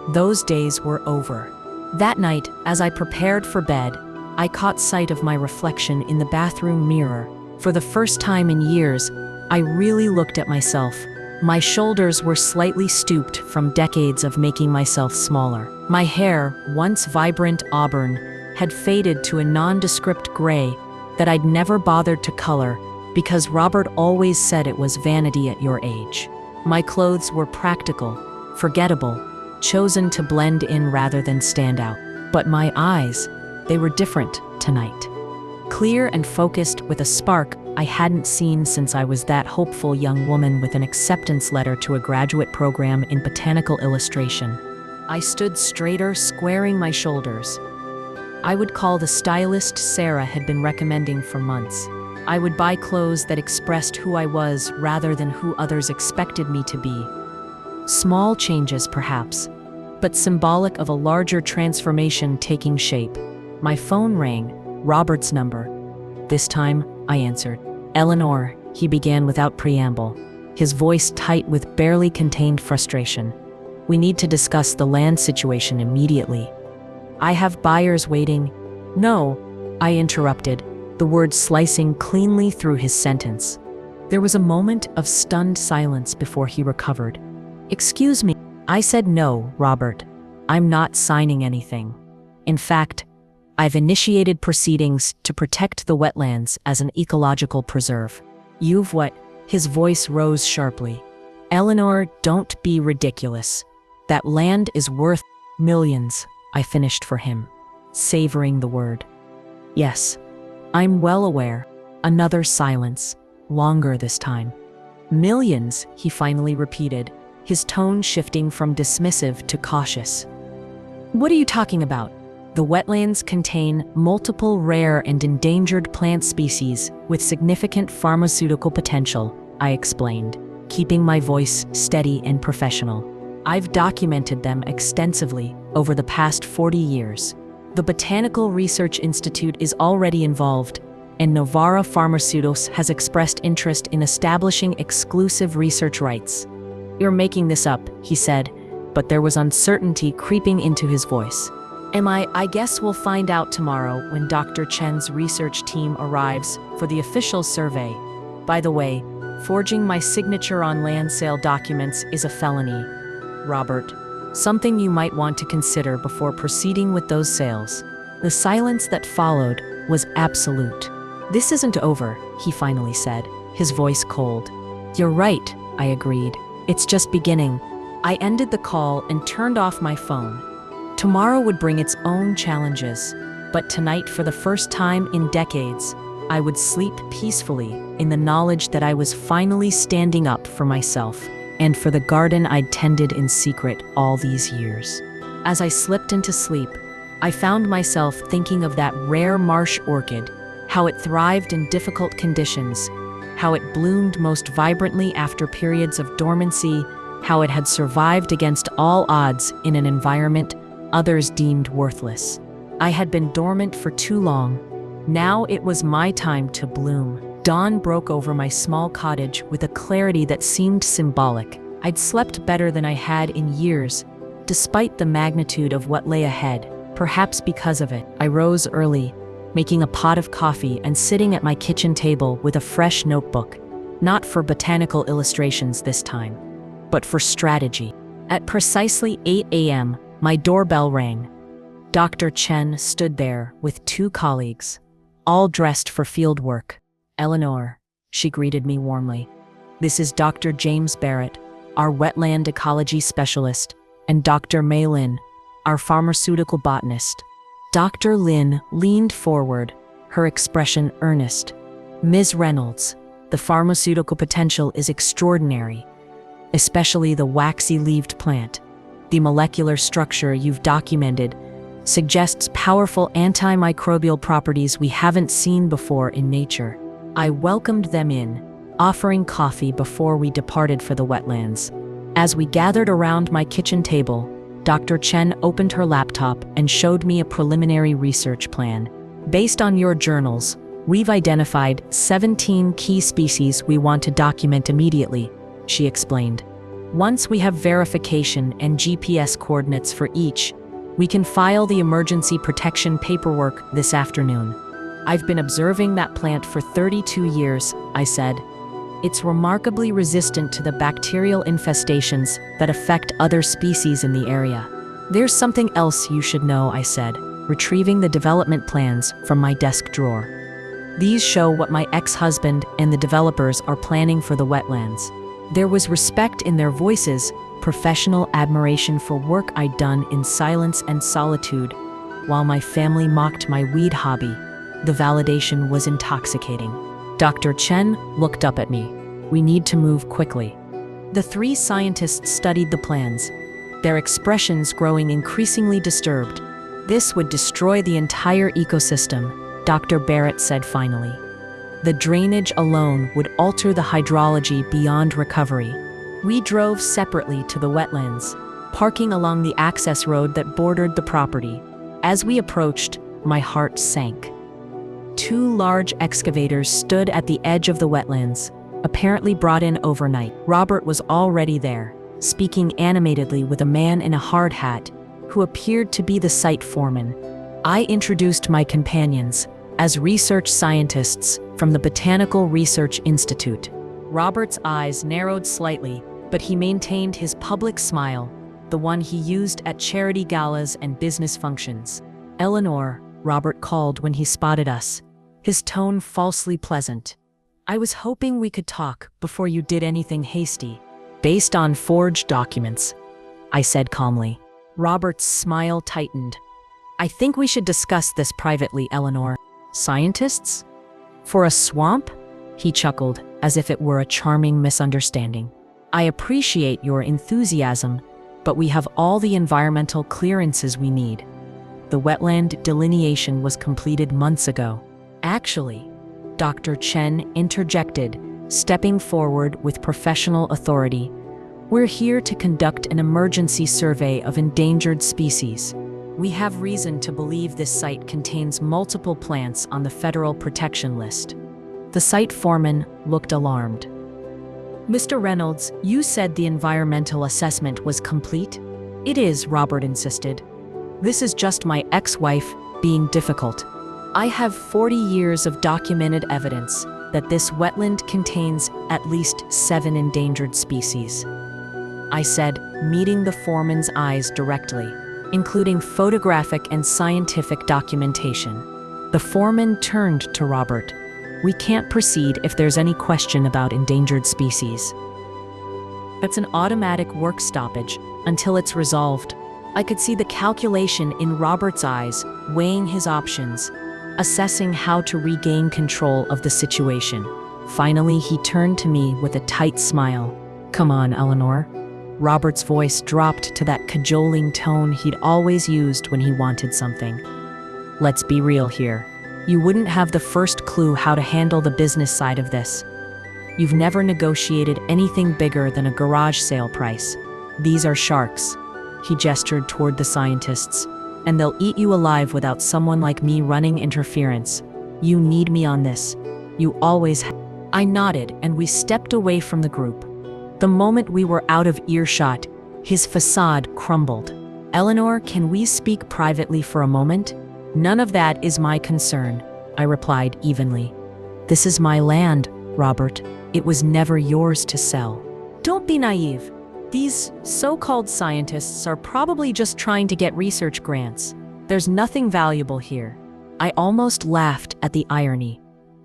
Those days were over. That night, as I prepared for bed, I caught sight of my reflection in the bathroom mirror. For the first time in years, I really looked at myself. My shoulders were slightly stooped from decades of making myself smaller. My hair, once vibrant auburn, had faded to a nondescript gray that I'd never bothered to color because Robert always said it was vanity at your age. My clothes were practical, forgettable, chosen to blend in rather than stand out. But my eyes, they were different tonight. Clear and focused with a spark I hadn't seen since I was that hopeful young woman with an acceptance letter to a graduate program in botanical illustration. I stood straighter, squaring my shoulders. I would call the stylist Sarah had been recommending for months. I would buy clothes that expressed who I was rather than who others expected me to be. Small changes, perhaps, but symbolic of a larger transformation taking shape. My phone rang, Robert's number. This time, I answered. "Eleanor," he began without preamble, his voice tight with barely contained frustration. "We need to discuss the land situation immediately." "I have buyers waiting." "No," I interrupted, the words slicing cleanly through his sentence. There was a moment of stunned silence before he recovered. "Excuse me." I said, "No, Robert. I'm not signing anything. In fact, I've initiated proceedings to protect the wetlands as an ecological preserve." "You've what?" His voice rose sharply. "Eleanor, don't be ridiculous. That land is worth millions," I finished for him, savoring the word. "Yes, I'm well aware." Another silence, longer this time. "Millions," he finally repeated, his tone shifting from dismissive to cautious. "What are you talking about?" "The wetlands contain multiple rare and endangered plant species with significant pharmaceutical potential," I explained, keeping my voice steady and professional. "I've documented them extensively over the past 40 years. The Botanical Research Institute is already involved, and Novara Pharmaceuticals has expressed interest in establishing exclusive research rights." "You're making this up," he said, but there was uncertainty creeping into his voice. I guess we'll find out tomorrow when Dr. Chen's research team arrives for the official survey. By the way, forging my signature on land sale documents is a felony, Robert. Something you might want to consider before proceeding with those sales." The silence that followed was absolute. "This isn't over," he finally said, his voice cold. "You're right," I agreed. "It's just beginning." I ended the call and turned off my phone. Tomorrow would bring its own challenges, but tonight, for the first time in decades, I would sleep peacefully in the knowledge that I was finally standing up for myself and for the garden I'd tended in secret all these years. As I slipped into sleep, I found myself thinking of that rare marsh orchid, how it thrived in difficult conditions, how it bloomed most vibrantly after periods of dormancy, how it had survived against all odds in an environment others deemed worthless. I had been dormant for too long. Now it was my time to bloom. Dawn broke over my small cottage with a clarity that seemed symbolic. I'd slept better than I had in years, despite the magnitude of what lay ahead. Perhaps because of it, I rose early, making a pot of coffee and sitting at my kitchen table with a fresh notebook. Not for botanical illustrations this time, but for strategy. At precisely 8 a.m., my doorbell rang. Dr. Chen stood there with 2 colleagues, all dressed for field work. "Eleanor," she greeted me warmly. "This is Dr. James Barrett, our wetland ecology specialist, and Dr. Mei Lin, our pharmaceutical botanist." Dr. Lin leaned forward, her expression earnest. "Ms. Reynolds, the pharmaceutical potential is extraordinary, especially the waxy-leaved plant. The molecular structure you've documented suggests powerful antimicrobial properties we haven't seen before in nature." I welcomed them in, offering coffee before we departed for the wetlands. As we gathered around my kitchen table, Dr. Chen opened her laptop and showed me a preliminary research plan. "Based on your journals, we've identified 17 key species we want to document immediately," she explained. "Once we have verification and GPS coordinates for each, we can file the emergency protection paperwork this afternoon." "I've been observing that plant for 32 years, I said. "It's remarkably resistant to the bacterial infestations that affect other species in the area." "There's something else you should know," I said, retrieving the development plans from my desk drawer. "These show what my ex-husband and the developers are planning for the wetlands." There was respect in their voices, professional admiration for work I'd done in silence and solitude, while my family mocked my weed hobby. The validation was intoxicating. Dr. Chen looked up at me. "We need to move quickly." The 3 scientists studied the plans, their expressions growing increasingly disturbed. "This would destroy the entire ecosystem," Dr. Barrett said finally. The drainage alone would alter the hydrology beyond recovery. We drove separately to the wetlands, parking along the access road that bordered the property. As we approached, my heart sank. Two large excavators stood at the edge of the wetlands, apparently brought in overnight. Robert was already there, speaking animatedly with a man in a hard hat who appeared to be the site foreman. I introduced my companions as research scientists from the Botanical Research Institute. Robert's eyes narrowed slightly, but he maintained his public smile, the one he used at charity galas and business functions. "Eleanor," Robert called when he spotted us, his tone falsely pleasant. "I was hoping we could talk before you did anything hasty." "Based on forged documents," I said calmly. Robert's smile tightened. "I think we should discuss this privately, Eleanor." "Scientists? For a swamp?" He chuckled, as if it were a charming misunderstanding. "I appreciate your enthusiasm, but we have all the environmental clearances we need. The wetland delineation was completed months ago." "Actually," Dr. Chen interjected, stepping forward with professional authority, "we're here to conduct an emergency survey of endangered species. We have reason to believe this site contains multiple plants on the federal protection list." The site foreman looked alarmed. "Mr. Reynolds, you said the environmental assessment was complete?" "It is," Robert insisted. "This is just my ex-wife being difficult. I have 40 years of documented evidence that this wetland contains at least 7 endangered species," I said, meeting the foreman's eyes directly, "including photographic and scientific documentation." The foreman turned to Robert. "We can't proceed if there's any question about endangered species. That's an automatic work stoppage until it's resolved." I could see the calculation in Robert's eyes, weighing his options, assessing how to regain control of the situation. Finally, he turned to me with a tight smile. "Come on, Eleanor." Robert's voice dropped to that cajoling tone he'd always used when he wanted something. "Let's be real here. You wouldn't have the first clue how to handle the business side of this. You've never negotiated anything bigger than a garage sale price. These are sharks." He gestured toward the scientists. "And they'll eat you alive without someone like me running interference. You need me on this. You always have." I nodded, and we stepped away from the group. The moment we were out of earshot, his facade crumbled. "Eleanor, can we speak privately for a moment?" "None of that is my concern," I replied evenly. "This is my land, Robert. It was never yours to sell." "Don't be naive. These so-called scientists are probably just trying to get research grants. There's nothing valuable here." I almost laughed at the irony.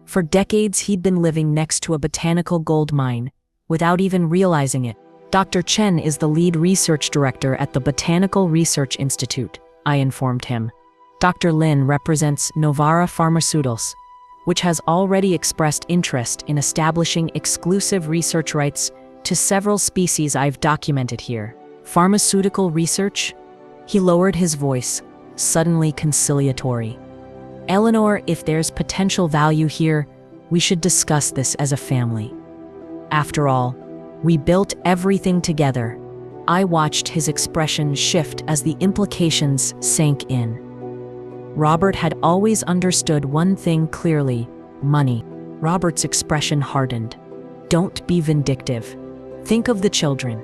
For decades, he'd been living next to a botanical gold mine, without even realizing it. "Dr. Chen is the lead research director at the Botanical Research Institute," I informed him. "Dr. Lin represents Novara Pharmaceuticals, which has already expressed interest in establishing exclusive research rights to several species I've documented here." "Pharmaceutical research?" He lowered his voice, suddenly conciliatory. "Eleanor, if there's potential value here, we should discuss this as a family. After all, we built everything together." I watched his expression shift as the implications sank in. Robert had always understood one thing clearly: money. Robert's expression hardened. "Don't be vindictive. Think of the children,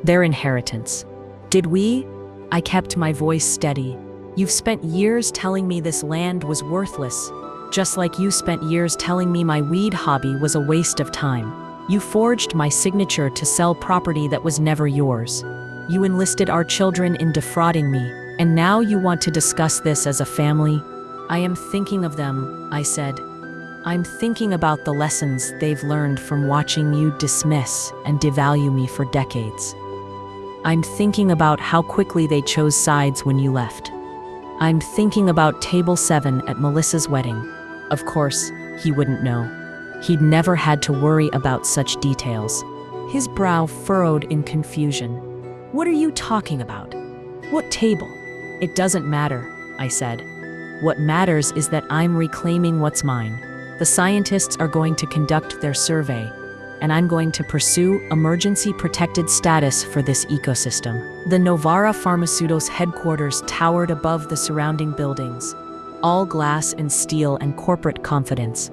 their inheritance." "Did we?" I kept my voice steady. "You've spent years telling me this land was worthless, just like you spent years telling me my weed hobby was a waste of time. You forged my signature to sell property that was never yours. You enlisted our children in defrauding me, and now you want to discuss this as a family." "I am thinking of them," I said. "I'm thinking about the lessons they've learned from watching you dismiss and devalue me for decades. I'm thinking about how quickly they chose sides when you left. I'm thinking about Table 7 at Melissa's wedding." Of course, he wouldn't know. He'd never had to worry about such details. His brow furrowed in confusion. "What are you talking about? What table?" "It doesn't matter," I said. "What matters is that I'm reclaiming what's mine. The scientists are going to conduct their survey, and I'm going to pursue emergency protected status for this ecosystem. The Novara Pharmaceuticals headquarters towered above the surrounding buildings, all glass and steel and corporate confidence.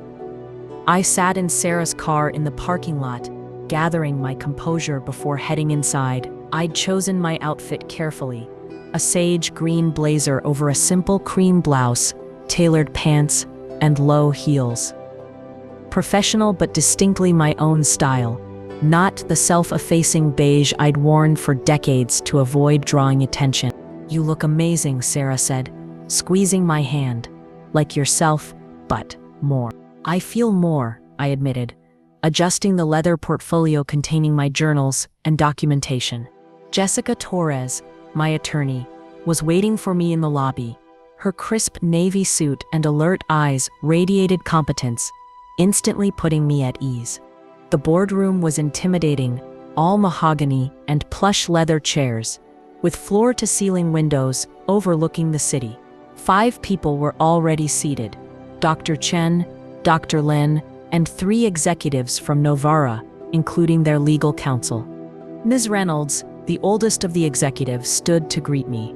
I sat in Sarah's car in the parking lot, gathering my composure before heading inside. I'd chosen my outfit carefully, a sage green blazer over a simple cream blouse, tailored pants, and low heels. Professional but distinctly my own style, not the self-effacing beige I'd worn for decades to avoid drawing attention. "You look amazing," Sarah said, squeezing my hand. "Like yourself, but more." "I feel more," I admitted, adjusting the leather portfolio containing my journals and documentation. Jessica Torres, my attorney, was waiting for me in the lobby. Her crisp navy suit and alert eyes radiated competence, instantly putting me at ease. The boardroom was intimidating, all mahogany and plush leather chairs, with floor-to-ceiling windows overlooking the city. 5 people were already seated: Dr. Chen, Dr. Lin, and 3 executives from Novara, including their legal counsel. Ms. Reynolds, the oldest of the executives, stood to greet me.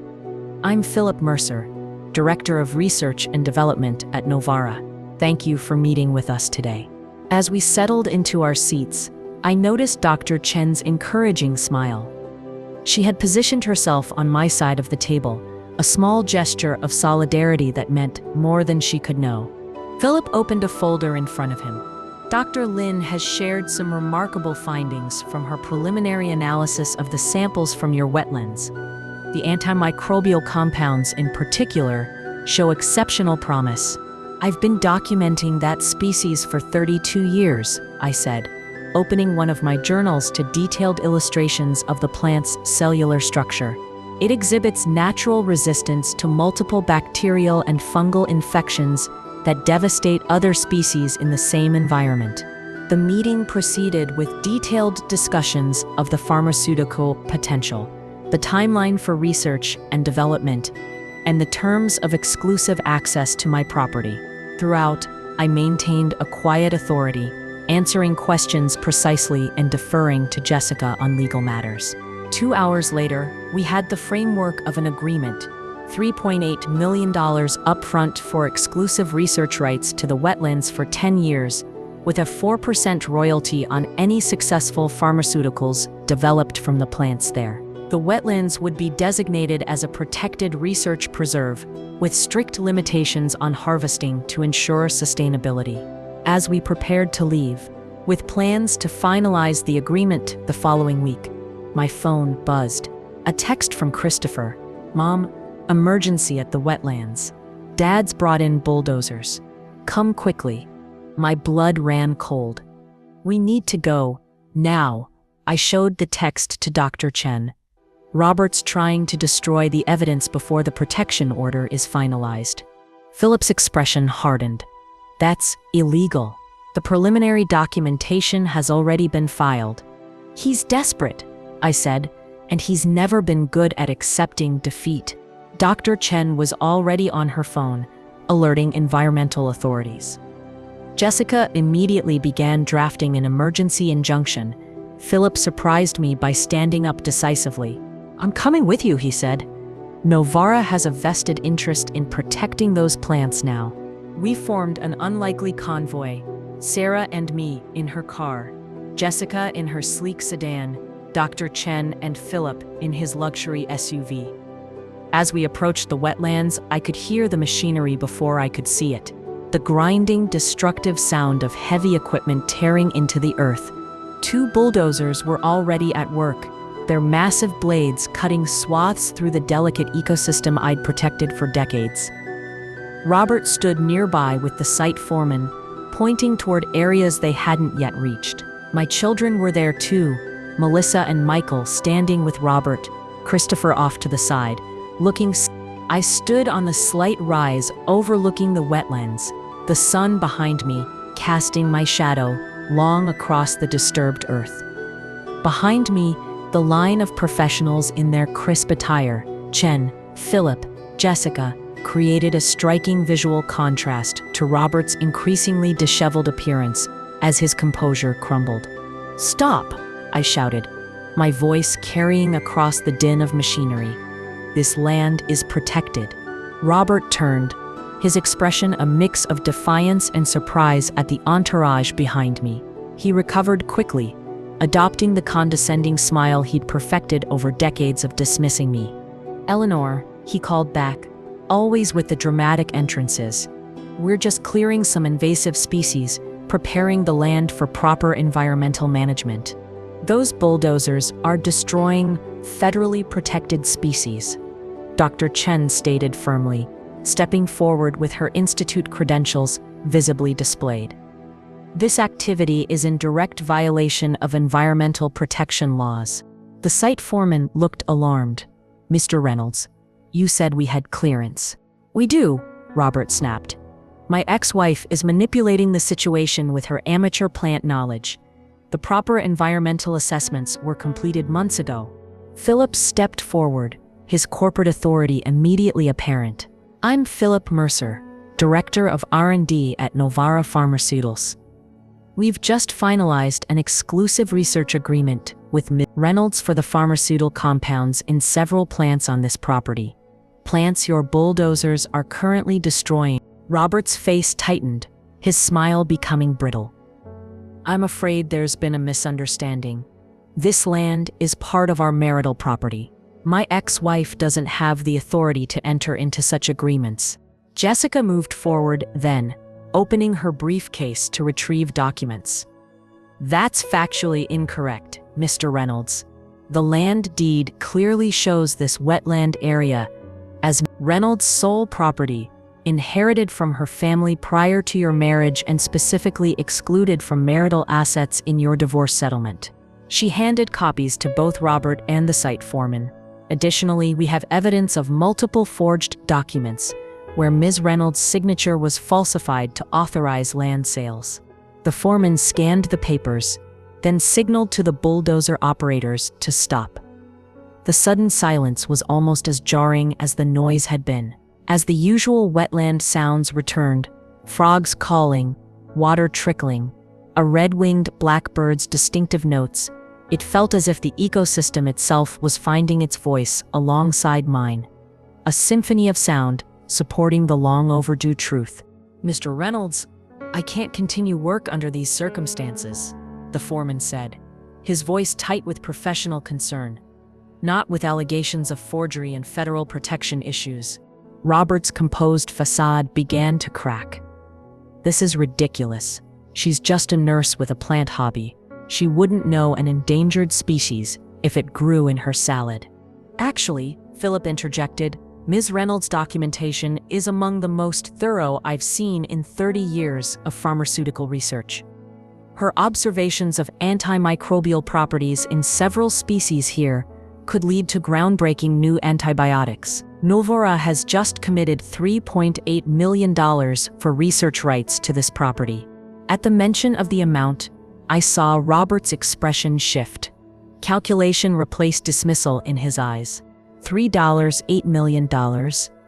"I'm Philip Mercer, Director of Research and Development at Novara. Thank you for meeting with us today." As we settled into our seats, I noticed Dr. Chen's encouraging smile. She had positioned herself on my side of the table, a small gesture of solidarity that meant more than she could know. Philip opened a folder in front of him. "Dr. Lin has shared some remarkable findings from her preliminary analysis of the samples from your wetlands. The antimicrobial compounds in particular show exceptional promise." "I've been documenting that species for 32 years, I said, opening one of my journals to detailed illustrations of the plant's cellular structure. "It exhibits natural resistance to multiple bacterial and fungal infections that devastate other species in the same environment." The meeting proceeded with detailed discussions of the pharmaceutical potential, the timeline for research and development, and the terms of exclusive access to my property. Throughout, I maintained a quiet authority, answering questions precisely and deferring to Jessica on legal matters. 2 hours later, we had the framework of an agreement: $3.8 million upfront for exclusive research rights to the wetlands for 10 years, with a 4% royalty on any successful pharmaceuticals developed from the plants there. The wetlands would be designated as a protected research preserve, with strict limitations on harvesting to ensure sustainability. As we prepared to leave, with plans to finalize the agreement the following week, my phone buzzed. A text from Christopher. "Mom, emergency at the wetlands. Dad's brought in bulldozers. Come quickly." My blood ran cold. "We need to go, now." I showed the text to Dr. Chen. "Robert's trying to destroy the evidence before the protection order is finalized." Philip's expression hardened. "That's illegal. The preliminary documentation has already been filed." "He's desperate," I said, "and he's never been good at accepting defeat." Dr. Chen was already on her phone, alerting environmental authorities. Jessica immediately began drafting an emergency injunction. Philip surprised me by standing up decisively. "I'm coming with you," he said. "Novara has a vested interest in protecting those plants now." We formed an unlikely convoy, Sarah and me in her car, Jessica in her sleek sedan, Dr. Chen and Philip in his luxury SUV. As we approached the wetlands, I could hear the machinery before I could see it. The grinding, destructive sound of heavy equipment tearing into the earth. 2 bulldozers were already at work, their massive blades cutting swaths through the delicate ecosystem I'd protected for decades. Robert stood nearby with the site foreman, pointing toward areas they hadn't yet reached. My children were there too, Melissa and Michael standing with Robert, Christopher off to the side, looking. I stood on the slight rise overlooking the wetlands, the sun behind me, casting my shadow long across the disturbed earth. Behind me, the line of professionals in their crisp attire, Chen, Philip, Jessica, created a striking visual contrast to to Robert's increasingly disheveled appearance as his composure crumbled. "Stop!" I shouted, my voice carrying across the din of machinery. "This land is protected." Robert turned, his expression a mix of defiance and surprise at the entourage behind me. He recovered quickly, adopting the condescending smile he'd perfected over decades of dismissing me. "Eleanor," he called back, always with the dramatic entrances. "We're just clearing some invasive species, preparing the land for proper environmental management. Those bulldozers are destroying federally protected species," Dr. Chen stated firmly, stepping forward with her institute credentials visibly displayed. "This activity is in direct violation of environmental protection laws." The site foreman looked alarmed. "Mr. Reynolds, you said we had clearance." "We do," Robert snapped. "My ex-wife is manipulating the situation with her amateur plant knowledge. The proper environmental assessments were completed months ago." Philip stepped forward, his corporate authority immediately apparent. "I'm Philip Mercer, Director of R&D at Novara Pharmaceuticals. We've just finalized an exclusive research agreement with Ms. Reynolds for the pharmaceutical compounds in several plants on this property. Plants your bulldozers are currently destroying." Robert's face tightened, his smile becoming brittle. "I'm afraid there's been a misunderstanding. This land is part of our marital property. My ex-wife doesn't have the authority to enter into such agreements." Jessica moved forward then, opening her briefcase to retrieve documents. "That's factually incorrect, Mr. Reynolds. The land deed clearly shows this wetland area as Reynolds' sole property, inherited from her family prior to your marriage and specifically excluded from marital assets in your divorce settlement." She handed copies to both Robert and the site foreman. "Additionally, we have evidence of multiple forged documents where Ms. Reynolds' signature was falsified to authorize land sales." The foreman scanned the papers, then signaled to the bulldozer operators to stop. The sudden silence was almost as jarring as the noise had been. As the usual wetland sounds returned, frogs calling, water trickling, a red-winged blackbird's distinctive notes, it felt as if the ecosystem itself was finding its voice alongside mine. A symphony of sound, supporting the long-overdue truth. "Mr. Reynolds, I can't continue work under these circumstances," the foreman said, his voice tight with professional concern. "Not with allegations of forgery and federal protection issues." Robert's composed facade began to crack. "This is ridiculous. She's just a nurse with a plant hobby. She wouldn't know an endangered species if it grew in her salad." "Actually," Philip interjected, "Ms. Reynolds' documentation is among the most thorough I've seen in 30 years of pharmaceutical research. Her observations of antimicrobial properties in several species here could lead to groundbreaking new antibiotics. Novara has just committed $3.8 million for research rights to this property." At the mention of the amount, I saw Robert's expression shift. Calculation replaced dismissal in his eyes. $3.8 million,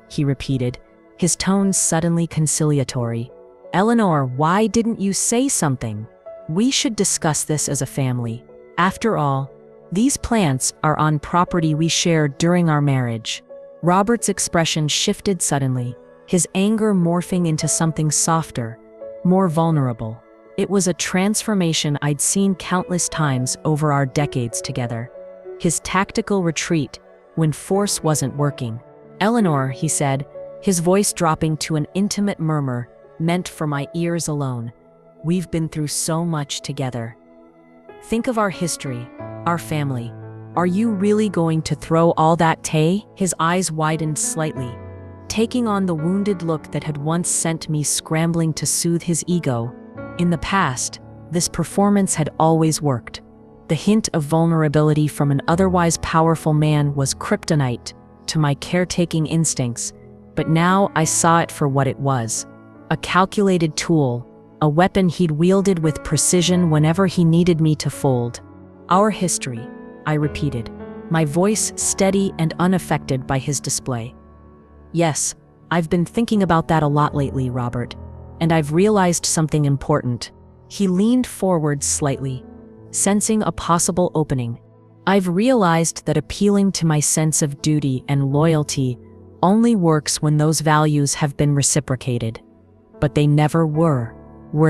he repeated, his tone suddenly conciliatory. "Eleanor, why didn't you say something? We should discuss this as a family. After all, these plants are on property we shared during our marriage." Robert's expression shifted suddenly, his anger morphing into something softer, more vulnerable. It was a transformation I'd seen countless times over our decades together. His tactical retreat when force wasn't working. "Eleanor," he said, his voice dropping to an intimate murmur meant for my ears alone, "we've been through so much together. Think of our history, our family. Are you really going to throw all that away?" His eyes widened slightly, taking on the wounded look that had once sent me scrambling to soothe his ego. In the past, this performance had always worked. The hint of vulnerability from an otherwise powerful man was kryptonite to my caretaking instincts, but now I saw it for what it was. A calculated tool, a weapon he'd wielded with precision whenever he needed me to fold. "Our history," I repeated, my voice steady and unaffected by his display. "Yes, I've been thinking about that a lot lately, Robert. And I've realized something important. He leaned forward slightly, sensing a possible opening. I've realized that appealing to my sense of duty and loyalty only works when those values have been reciprocated. But they never were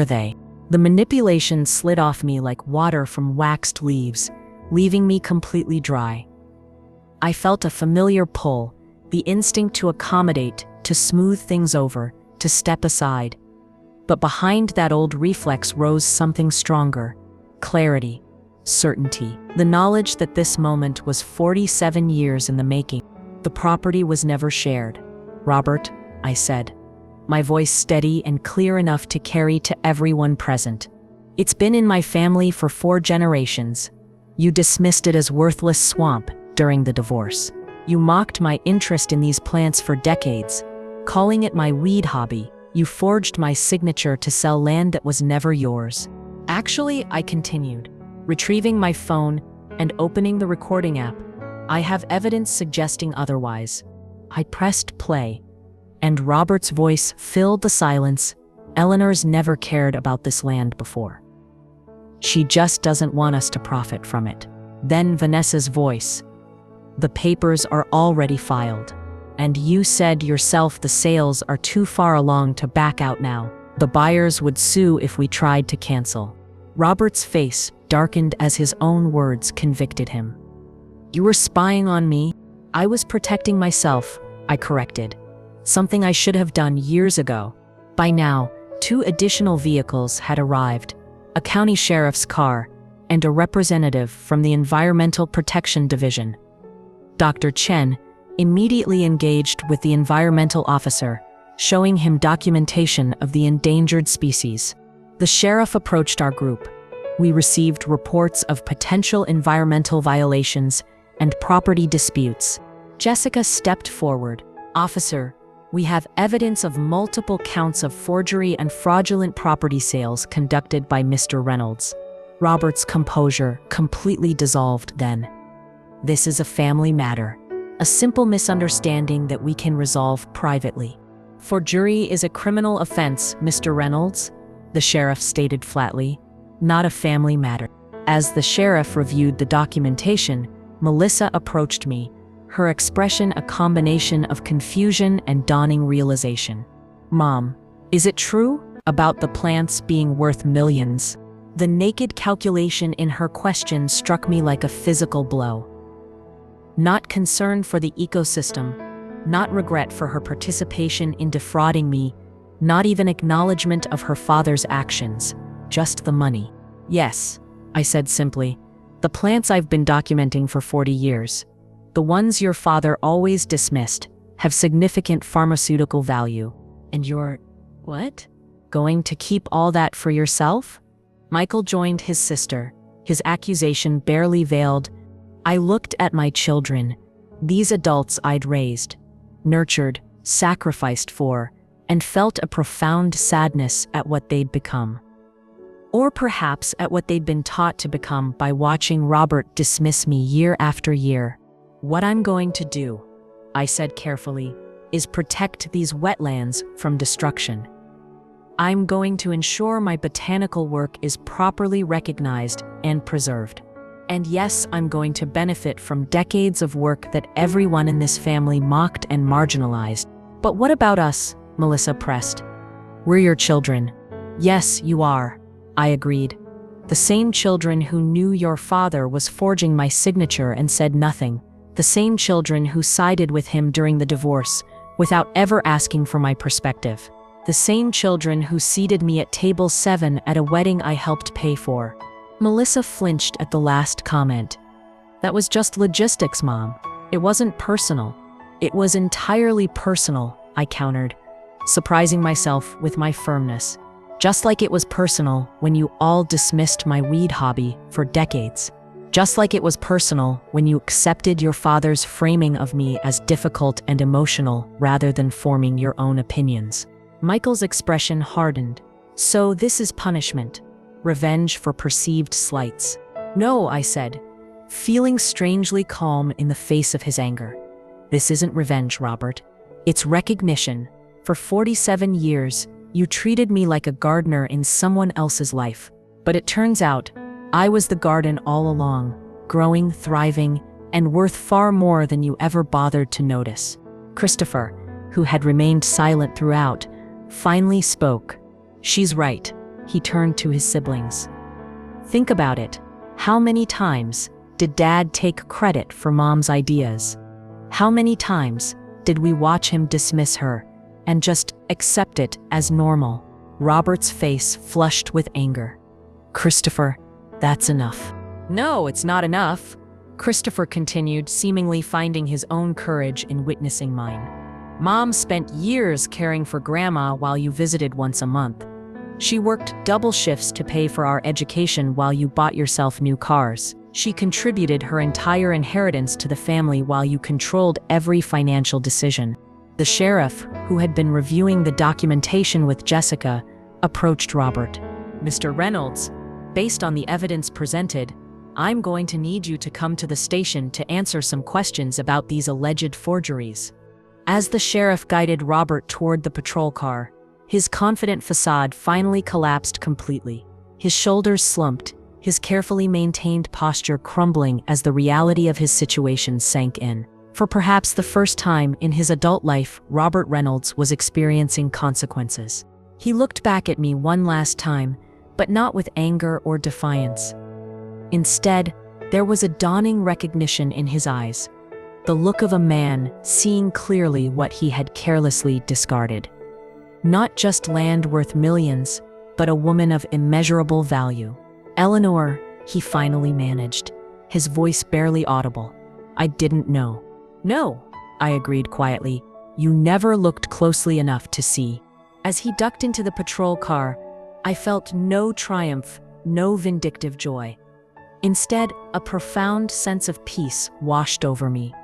they? The manipulation slid off me like water from waxed leaves, leaving me completely dry. I felt a familiar pull, the instinct to accommodate, to smooth things over, to step aside. But behind that old reflex rose something stronger: clarity, certainty, the knowledge that this moment was 47 years in the making. The property was never shared. "Robert," I said, my voice steady and clear enough to carry to everyone present. "It's been in my family for 4 generations. You dismissed it as worthless swamp during the divorce. You mocked my interest in these plants for decades, calling it my weed hobby. You forged my signature to sell land that was never yours." "Actually," I continued, retrieving my phone and opening the recording app, "I have evidence suggesting otherwise." I pressed play, and Robert's voice filled the silence. "Eleanor's never cared about this land before. She just doesn't want us to profit from it." Then Vanessa's voice: "The papers are already filed. And you said yourself the sales are too far along to back out now. The buyers would sue if we tried to cancel." Robert's face darkened as his own words convicted him. "You were spying on me." "I was protecting myself," I corrected. "Something I should have done years ago." By now, 2 additional vehicles had arrived, a county sheriff's car and a representative from the Environmental Protection Division. Dr. Chen immediately engaged with the environmental officer, showing him documentation of the endangered species. The sheriff approached our group. We received reports of potential environmental violations and property disputes. Jessica stepped forward. "Officer, we have evidence of multiple counts of forgery and fraudulent property sales conducted by Mr. Reynolds." Robert's composure completely dissolved then. "This is a family matter. A simple misunderstanding that we can resolve privately." "Forgery is a criminal offense, Mr. Reynolds," the sheriff stated flatly, "not a family matter." As the sheriff reviewed the documentation, Melissa approached me, her expression a combination of confusion and dawning realization. "Mom, is it true about the plants being worth millions?" The naked calculation in her question struck me like a physical blow. Not concern for the ecosystem, not regret for her participation in defrauding me, not even acknowledgement of her father's actions, just the money. "Yes," I said simply, "the plants I've been documenting for 40 years, the ones your father always dismissed, have significant pharmaceutical value. And you're, what? Going to keep all that for yourself?" Michael joined his sister, his accusation barely veiled. I looked at my children, these adults I'd raised, nurtured, sacrificed for, and felt a profound sadness at what they'd become. Or perhaps at what they'd been taught to become by watching Robert dismiss me year after year. "What I'm going to do," I said carefully, "is protect these wetlands from destruction. I'm going to ensure my botanical work is properly recognized and preserved. And yes, I'm going to benefit from decades of work that everyone in this family mocked and marginalized." "But what about us?" Melissa pressed. "We're your children." "Yes, you are," I agreed. "The same children who knew your father was forging my signature and said nothing. The same children who sided with him during the divorce without ever asking for my perspective. The same children who seated me at table 7 at a wedding I helped pay for." Melissa flinched at the last comment. "That was just logistics, Mom. It wasn't personal." "It was entirely personal," I countered, surprising myself with my firmness. "Just like it was personal when you all dismissed my weed hobby for decades. Just like it was personal when you accepted your father's framing of me as difficult and emotional rather than forming your own opinions." Michael's expression hardened. "So this is punishment. Revenge for perceived slights." "No," I said, feeling strangely calm in the face of his anger. "This isn't revenge, Robert. It's recognition. For 47 years, You treated me like a gardener in someone else's life. But it turns out, I was the garden all along, growing, thriving, and worth far more than you ever bothered to notice." Christopher, who had remained silent throughout, finally spoke. "She's right." He turned to his siblings. "Think about it. How many times did Dad take credit for Mom's ideas? How many times did we watch him dismiss her and just accept it as normal?" Robert's face flushed with anger. "Christopher, that's enough." "No, it's not enough," Christopher continued, seemingly finding his own courage in witnessing mine. "Mom spent years caring for Grandma while you visited once a month. She worked double shifts to pay for our education while you bought yourself new cars. She contributed her entire inheritance to the family while you controlled every financial decision." The sheriff, who had been reviewing the documentation with Jessica, approached Robert. "Mr. Reynolds, based on the evidence presented, I'm going to need you to come to the station to answer some questions about these alleged forgeries." As the sheriff guided Robert toward the patrol car, his confident facade finally collapsed completely. His shoulders slumped, his carefully maintained posture crumbling as the reality of his situation sank in. For perhaps the first time in his adult life, Robert Reynolds was experiencing consequences. He looked back at me one last time, but not with anger or defiance. Instead, there was a dawning recognition in his eyes, the look of a man seeing clearly what he had carelessly discarded. Not just land worth millions, but a woman of immeasurable value. "Eleanor," he finally managed, his voice barely audible. "I didn't know." "No," I agreed quietly. "You never looked closely enough to see." As he ducked into the patrol car, I felt no triumph, no vindictive joy. Instead, a profound sense of peace washed over me.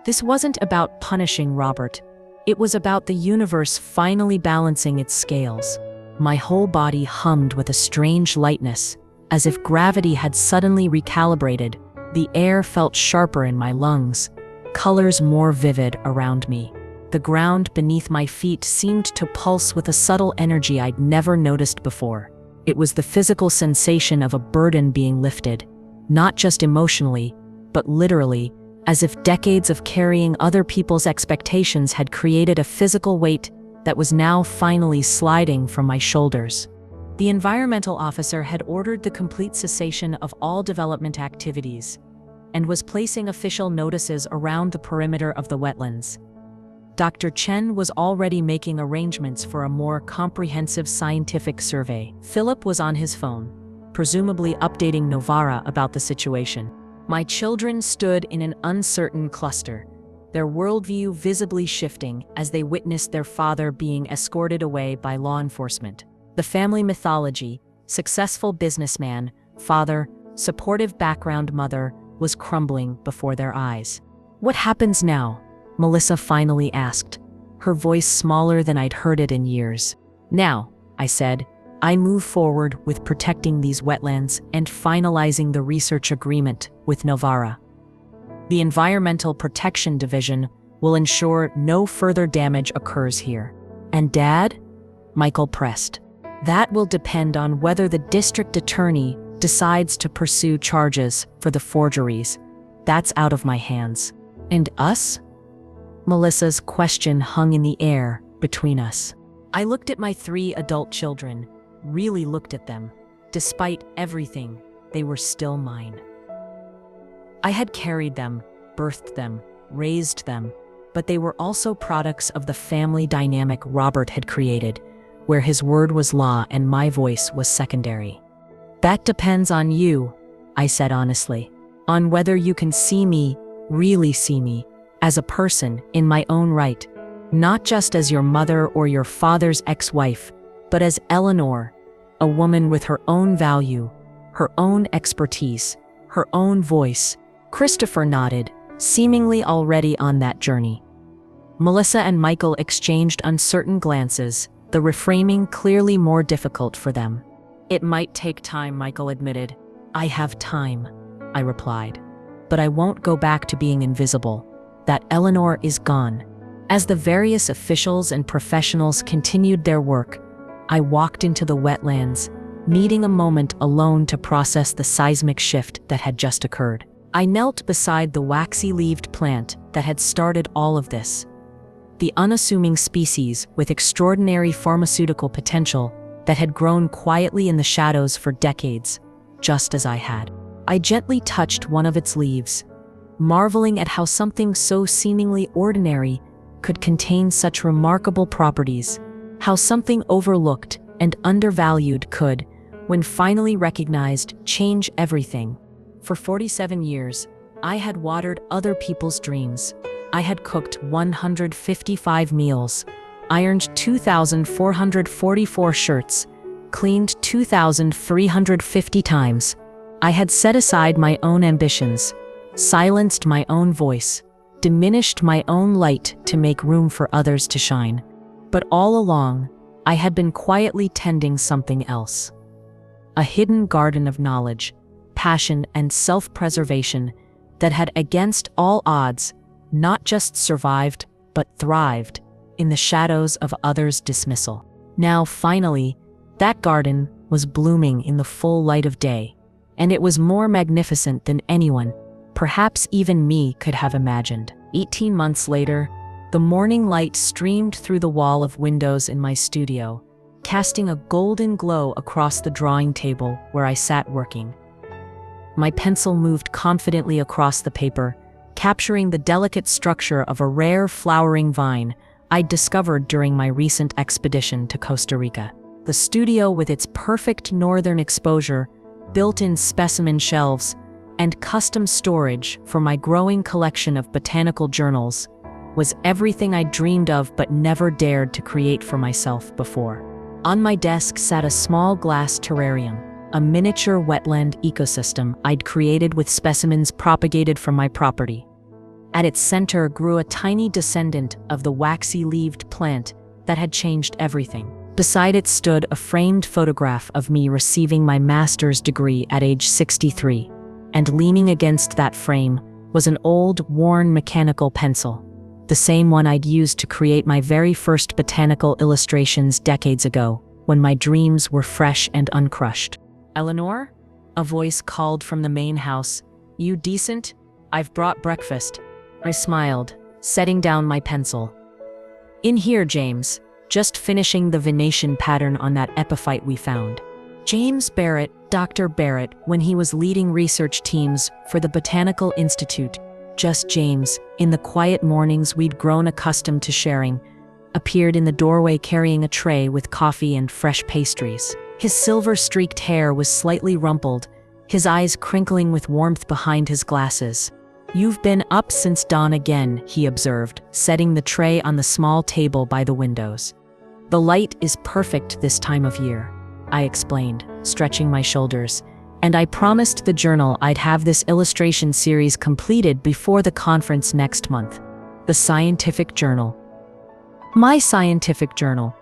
This wasn't about punishing Robert. It was about the universe finally balancing its scales. My whole body hummed with a strange lightness, as if gravity had suddenly recalibrated. The air felt sharper in my lungs, colors more vivid around me. The ground beneath my feet seemed to pulse with a subtle energy I'd never noticed before. It was the physical sensation of a burden being lifted, not just emotionally, but literally, as if decades of carrying other people's expectations had created a physical weight that was now finally sliding from my shoulders. The environmental officer had ordered the complete cessation of all development activities and was placing official notices around the perimeter of the wetlands. Dr. Chen was already making arrangements for a more comprehensive scientific survey. Philip was on his phone, presumably updating Novara about the situation. My children stood in an uncertain cluster, their worldview visibly shifting as they witnessed their father being escorted away by law enforcement. The family mythology, successful businessman, father, supportive background mother, was crumbling before their eyes. "What happens now?" Melissa finally asked, her voice smaller than I'd heard it in years. "Now," I said, "I move forward with protecting these wetlands and finalizing the research agreement with Novara. The Environmental Protection Division will ensure no further damage occurs here." "And Dad?" Michael pressed. "That will depend on whether the district attorney decides to pursue charges for the forgeries. That's out of my hands." "And us?" Melissa's question hung in the air between us. I looked at my 3 adult children, really looked at them. Despite everything, they were still mine. I had carried them, birthed them, raised them, but they were also products of the family dynamic Robert had created, where his word was law and my voice was secondary. "That depends on you," I said honestly, "on whether you can see me, really see me, as a person in my own right, not just as your mother or your father's ex-wife, but as Eleanor, a woman with her own value, her own expertise, her own voice." Christopher nodded, seemingly already on that journey. Melissa and Michael exchanged uncertain glances, the reframing clearly more difficult for them. "It might take time," Michael admitted. "I have time," I replied. "But I won't go back to being invisible. That Eleanor is gone, As the various officials and professionals continued their work, I walked into the wetlands, needing a moment alone to process the seismic shift that had just occurred. I knelt beside the waxy-leaved plant that had started all of this, the unassuming species with extraordinary pharmaceutical potential that had grown quietly in the shadows for decades, just as I had. I gently touched one of its leaves, marveling at how something so seemingly ordinary could contain such remarkable properties, how something overlooked and undervalued could, when finally recognized, change everything. For 47 years, I had watered other people's dreams. I had cooked 155 meals, ironed 2,444 shirts, cleaned 2,350 times. I had set aside my own ambitions, silenced my own voice, diminished my own light to make room for others to shine. But all along, I had been quietly tending something else. A hidden garden of knowledge, passion, and self-preservation that had, against all odds, not just survived, but thrived in the shadows of others' dismissal. Now, finally, that garden was blooming in the full light of day, and it was more magnificent than anyone, perhaps even me, could have imagined. 18 months later, the morning light streamed through the wall of windows in my studio, casting a golden glow across the drawing table where I sat working. My pencil moved confidently across the paper, capturing the delicate structure of a rare flowering vine I'd discovered during my recent expedition to Costa Rica. The studio, with its perfect northern exposure, built-in specimen shelves, and custom storage for my growing collection of botanical journals, was everything I dreamed of but never dared to create for myself before. On my desk sat a small glass terrarium, a miniature wetland ecosystem I'd created with specimens propagated from my property. At its center grew a tiny descendant of the waxy-leaved plant that had changed everything. Beside it stood a framed photograph of me receiving my master's degree at age 63, and leaning against that frame was an old, worn mechanical pencil, the same one I'd used to create my very first botanical illustrations decades ago, when my dreams were fresh and uncrushed. "Eleanor?" A voice called from the main house. "You decent? I've brought breakfast." I smiled, setting down my pencil. "In here, James. Just finishing the venation pattern on that epiphyte we found." James Barrett, Dr. Barrett, when he was leading research teams for the Botanical Institute, just James, in the quiet mornings we'd grown accustomed to sharing, appeared in the doorway carrying a tray with coffee and fresh pastries. His silver-streaked hair was slightly rumpled, his eyes crinkling with warmth behind his glasses. "You've been up since dawn again," he observed, setting the tray on the small table by the windows. "The light is perfect this time of year," I explained, stretching my shoulders, "and I promised the journal I'd have this illustration series completed before the conference next month." The scientific journal. My scientific journal.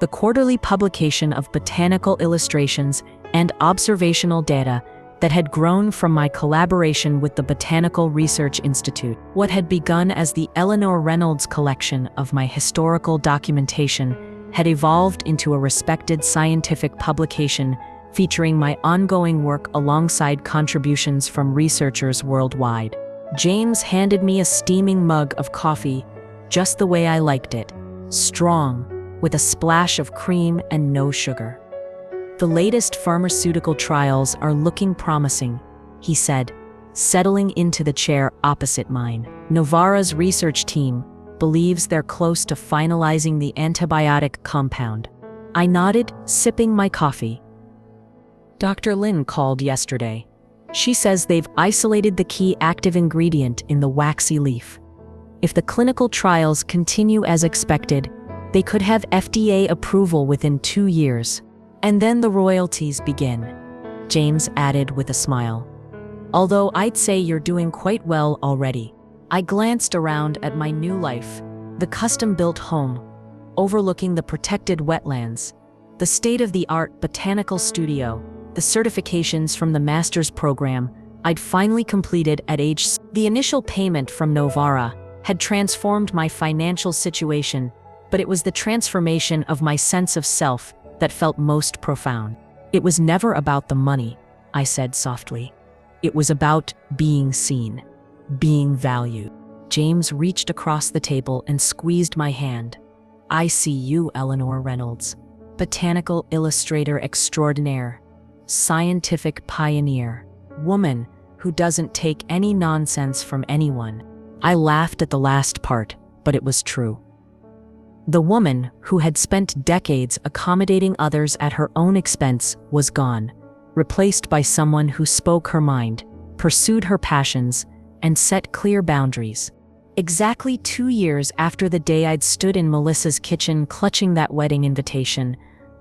The quarterly publication of botanical illustrations and observational data that had grown from my collaboration with the Botanical Research Institute. What had begun as the Eleanor Reynolds collection of my historical documentation had evolved into a respected scientific publication featuring my ongoing work alongside contributions from researchers worldwide. James handed me a steaming mug of coffee, just the way I liked it, strong, with a splash of cream and no sugar. "The latest pharmaceutical trials are looking promising," he said, settling into the chair opposite mine. "Novara's research team believes they're close to finalizing the antibiotic compound." I nodded, sipping my coffee. "Dr. Lin called yesterday. She says they've isolated the key active ingredient in the waxy leaf. If the clinical trials continue as expected, they could have FDA approval within 2 years. And then the royalties begin," James added with a smile. "Although I'd say you're doing quite well already." I glanced around at my new life, the custom-built home, overlooking the protected wetlands, the state-of-the-art botanical studio, the certifications from the master's program I'd finally completed at age 6. The initial payment from Novara had transformed my financial situation, but it was the transformation of my sense of self that felt most profound. It was never about the money, I said softly. It was about being seen, being valued. James reached across the table and squeezed my hand. I see you, Eleanor Reynolds, botanical illustrator extraordinaire, scientific pioneer, woman who doesn't take any nonsense from anyone. I laughed at the last part, but it was true. The woman who had spent decades accommodating others at her own expense was gone, replaced by someone who spoke her mind, pursued her passions, and set clear boundaries. Exactly 2 years after the day I'd stood in Melissa's kitchen clutching that wedding invitation,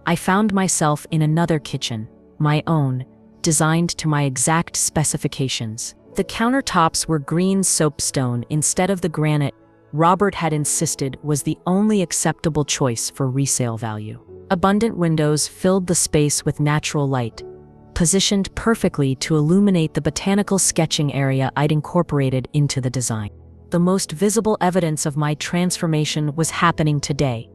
I found myself in another kitchen, my own, designed to my exact specifications. The countertops were green soapstone instead of the granite Robert had insisted was the only acceptable choice for resale value. Abundant windows filled the space with natural light, positioned perfectly to illuminate the botanical sketching area I'd incorporated into the design. The most visible evidence of my transformation was happening today: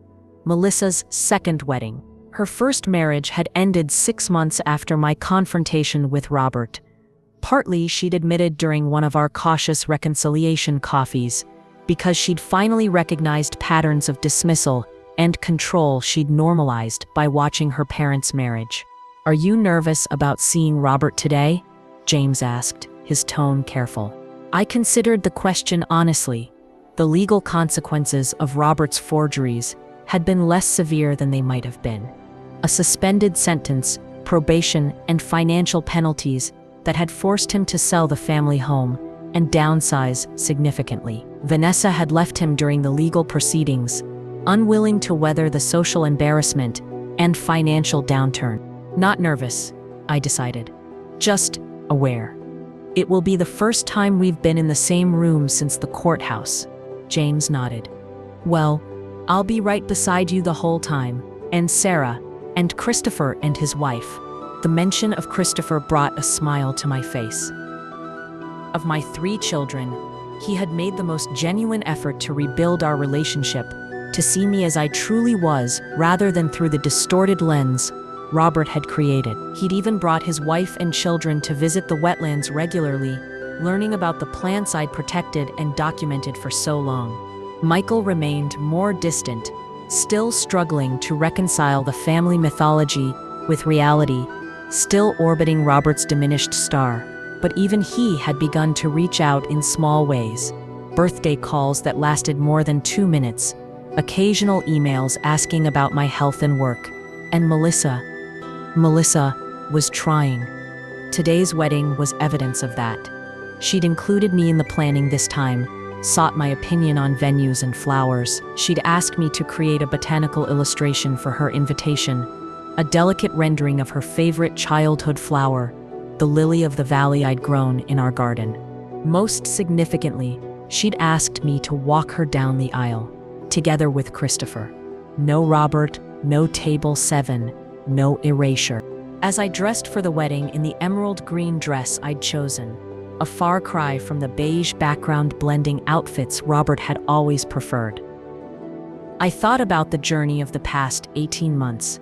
Melissa's second wedding. Her first marriage had ended 6 months after my confrontation with Robert. Partly, she'd admitted during one of our cautious reconciliation coffees, because she'd finally recognized patterns of dismissal and control she'd normalized by watching her parents' marriage. "Are you nervous about seeing Robert today?" James asked, his tone careful. I considered the question honestly. The legal consequences of Robert's forgeries had been less severe than they might have been. A suspended sentence, probation, and financial penalties that had forced him to sell the family home and downsize significantly. Vanessa had left him during the legal proceedings, unwilling to weather the social embarrassment and financial downturn. Not nervous, I decided. Just aware. It will be the first time we've been in the same room since the courthouse. James nodded. Well, I'll be right beside you the whole time, and Sarah, and Christopher and his wife. The mention of Christopher brought a smile to my face. Of my 3 children, he had made the most genuine effort to rebuild our relationship, to see me as I truly was rather than through the distorted lens Robert had created. He'd even brought his wife and children to visit the wetlands regularly, learning about the plants I'd protected and documented for so long. Michael remained more distant, still struggling to reconcile the family mythology with reality, still orbiting Robert's diminished star. But even he had begun to reach out in small ways. Birthday calls that lasted more than 2 minutes, occasional emails asking about my health and work. And Melissa was trying. Today's wedding was evidence of that. She'd included me in the planning this time, sought my opinion on venues and flowers. She'd asked me to create a botanical illustration for her invitation, a delicate rendering of her favorite childhood flower, the lily of the valley I'd grown in our garden. Most significantly, she'd asked me to walk her down the aisle, together with Christopher. No Robert, no table 7, no erasure. As I dressed for the wedding in the emerald green dress I'd chosen, a far cry from the beige background blending outfits Robert had always preferred, I thought about the journey of the past 18 months.